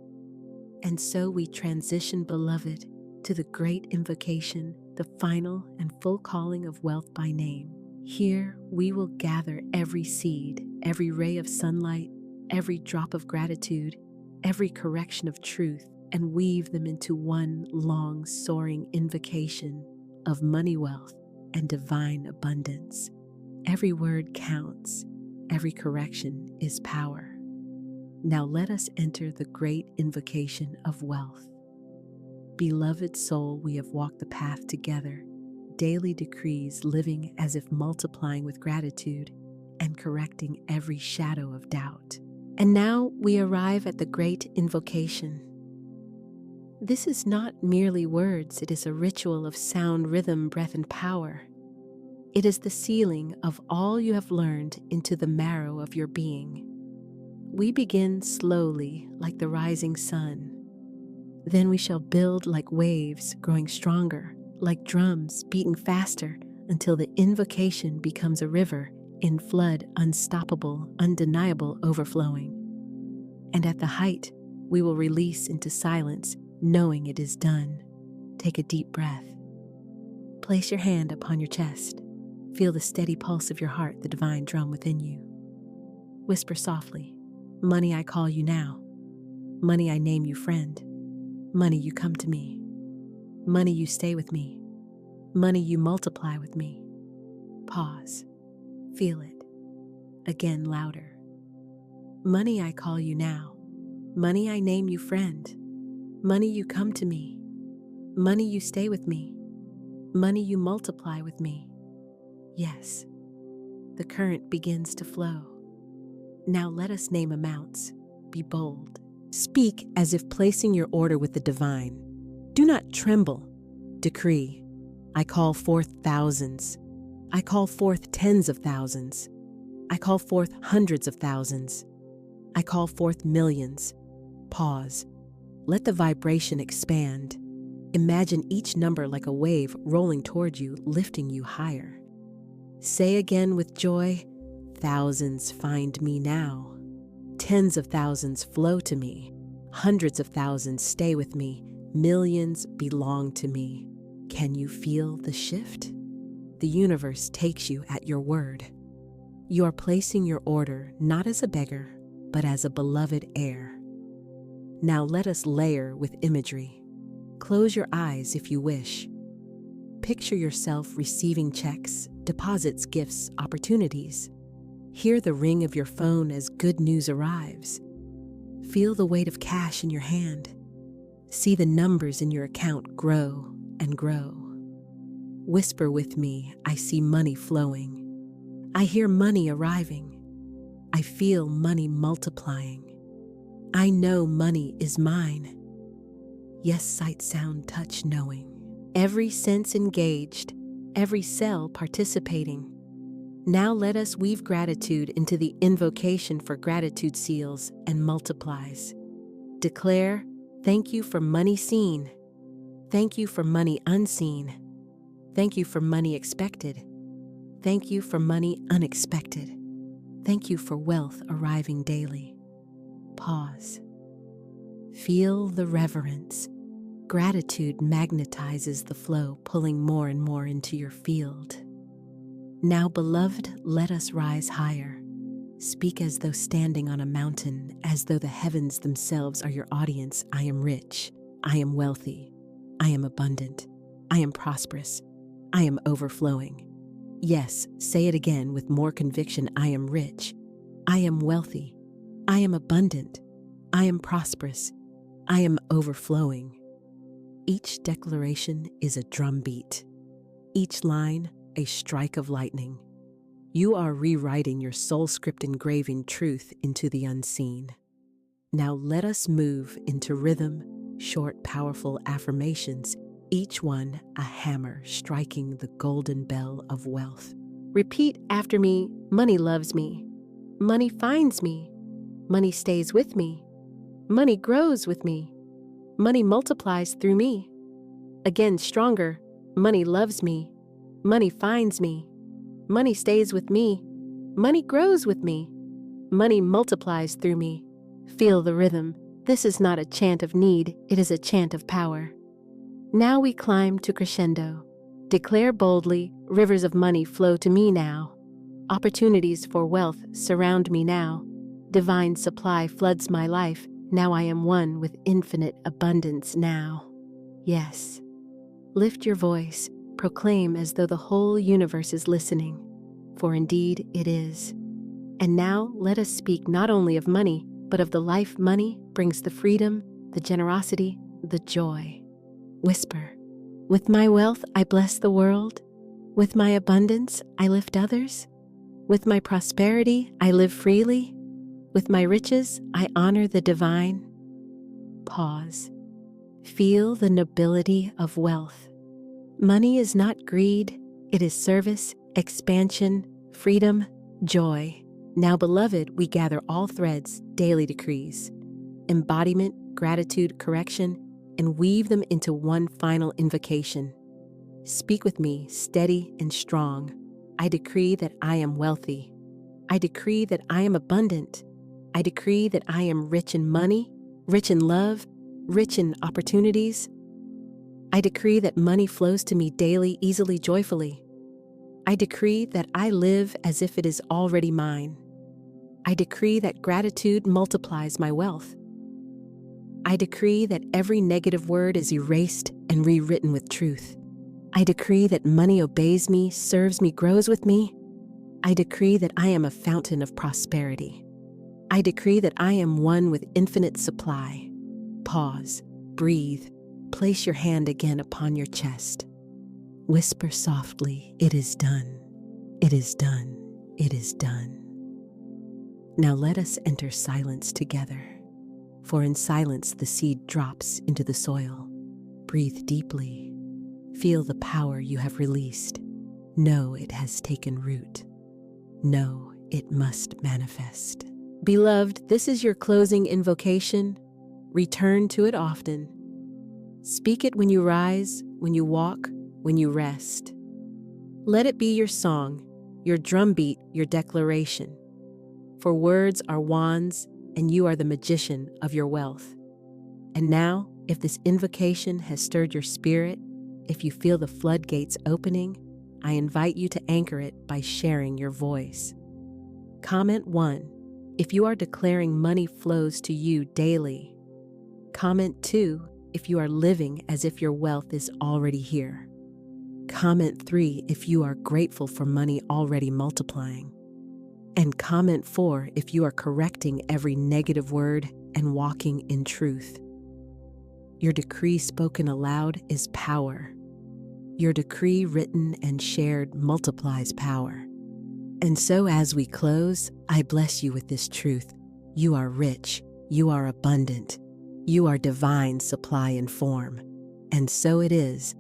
And so we transition, beloved, to the great invocation, the final and full calling of wealth by name. Here we will gather every seed, every ray of sunlight, every drop of gratitude, every correction of truth, and weave them into one long, soaring invocation of money, wealth, and divine abundance. Every word counts. Every correction is power. Now let us enter the great invocation of wealth. Beloved soul, we have walked the path together, daily decrees living as if multiplying with gratitude and correcting every shadow of doubt. And now we arrive at the great invocation. This is not merely words, it is a ritual of sound, rhythm, breath, and power. It is the sealing of all you have learned into the marrow of your being. We begin slowly, like the rising sun. Then we shall build like waves, growing stronger, like drums, beating faster, until the invocation becomes a river in flood, unstoppable, undeniable, overflowing. And at the height, we will release into silence, knowing it is done. Take a deep breath. Place your hand upon your chest. Feel the steady pulse of your heart, the divine drum within you. Whisper softly, money, I call you now. Money, I name you friend. Money, you come to me. Money, you stay with me. Money, you multiply with me. Pause. Feel it. Again, louder. Money, I call you now. Money, I name you friend. Money, you come to me. Money, you stay with me. Money, you multiply with me. Yes, the current begins to flow. Now let us name amounts. Be bold. Speak as if placing your order with the divine. Do not tremble. Decree. I call forth thousands. I call forth tens of thousands. I call forth hundreds of thousands. I call forth millions. Pause. Let the vibration expand. Imagine each number like a wave rolling toward you, lifting you higher. Say again with joy, thousands find me now. Tens of thousands flow to me. Hundreds of thousands stay with me. Millions belong to me. Can you feel the shift? The universe takes you at your word. You are placing your order not as a beggar, but as a beloved heir. Now let us layer with imagery. Close your eyes if you wish. Picture yourself receiving checks, deposits, gifts, opportunities. Hear the ring of your phone as good news arrives. Feel the weight of cash in your hand. See the numbers in your account grow and grow. Whisper with me, I see money flowing. I hear money arriving. I feel money multiplying. I know money is mine. Yes, sight, sound, touch, knowing. Every sense engaged, every cell participating. Now let us weave gratitude into the invocation for gratitude seals and multiplies. Declare, thank you for money seen. Thank you for money unseen. Thank you for money expected. Thank you for money unexpected. Thank you for wealth arriving daily. Pause. Feel the reverence. Gratitude magnetizes the flow, pulling more and more into your field. Now, beloved, let us rise higher. Speak as though standing on a mountain, as though the heavens themselves are your audience. I am rich. I am wealthy. I am abundant. I am prosperous. I am overflowing. Yes, say it again with more conviction. I am rich. I am wealthy. I am abundant. I am prosperous. I am overflowing. Each declaration is a drumbeat. Each line, a strike of lightning. You are rewriting your soul script, engraving truth into the unseen. Now let us move into rhythm, short, powerful affirmations, each one a hammer striking the golden bell of wealth. Repeat after me, money loves me. Money finds me. Money stays with me. Money grows with me. Money multiplies through me. Again, stronger. Money loves me. Money finds me. Money stays with me. Money grows with me. Money multiplies through me. Feel the rhythm. This is not a chant of need, it is a chant of power. Now we climb to crescendo. Declare boldly, rivers of money flow to me now. Opportunities for wealth surround me now. Divine supply floods my life. Now I am one with infinite abundance now. Yes. Lift your voice, proclaim as though the whole universe is listening, for indeed it is. And now let us speak not only of money, but of the life money brings, the freedom, the generosity, the joy. Whisper, with my wealth I bless the world. With my abundance I lift others. With my prosperity I live freely. With my riches I honor the divine. Pause. Feel the nobility of wealth. Money is not greed, it is service, expansion, freedom, joy. Now, beloved, we gather all threads, daily decrees, embodiment, gratitude, correction, and weave them into one final invocation. Speak with me, steady and strong. I decree that I am wealthy. I decree that I am abundant. I decree that I am rich in money, rich in love, rich in opportunities. I decree that money flows to me daily, easily, joyfully. I decree that I live as if it is already mine. I decree that gratitude multiplies my wealth. I decree that every negative word is erased and rewritten with truth. I decree that money obeys me, serves me, grows with me. I decree that I am a fountain of prosperity. I decree that I am one with infinite supply. Pause, breathe, place your hand again upon your chest. Whisper softly, it is done, it is done, it is done. Now let us enter silence together, for in silence the seed drops into the soil. Breathe deeply. Feel the power you have released. Know it has taken root. Know it must manifest. Beloved, this is your closing invocation. Return to it often. Speak it when you rise, when you walk, when you rest. Let it be your song, your drumbeat, your declaration. For words are wands, and you are the magician of your wealth. And now, if this invocation has stirred your spirit, if you feel the floodgates opening, I invite you to anchor it by sharing your voice. Comment 1 if you are declaring money flows to you daily. Comment 2 if you are living as if your wealth is already here. Comment 3 if you are grateful for money already multiplying. And comment 4 if you are correcting every negative word and walking in truth. Your decree spoken aloud is power. Your decree written and shared multiplies power. And so as we close, I bless you with this truth. You are rich, you are abundant, you are divine supply and form. And so it is,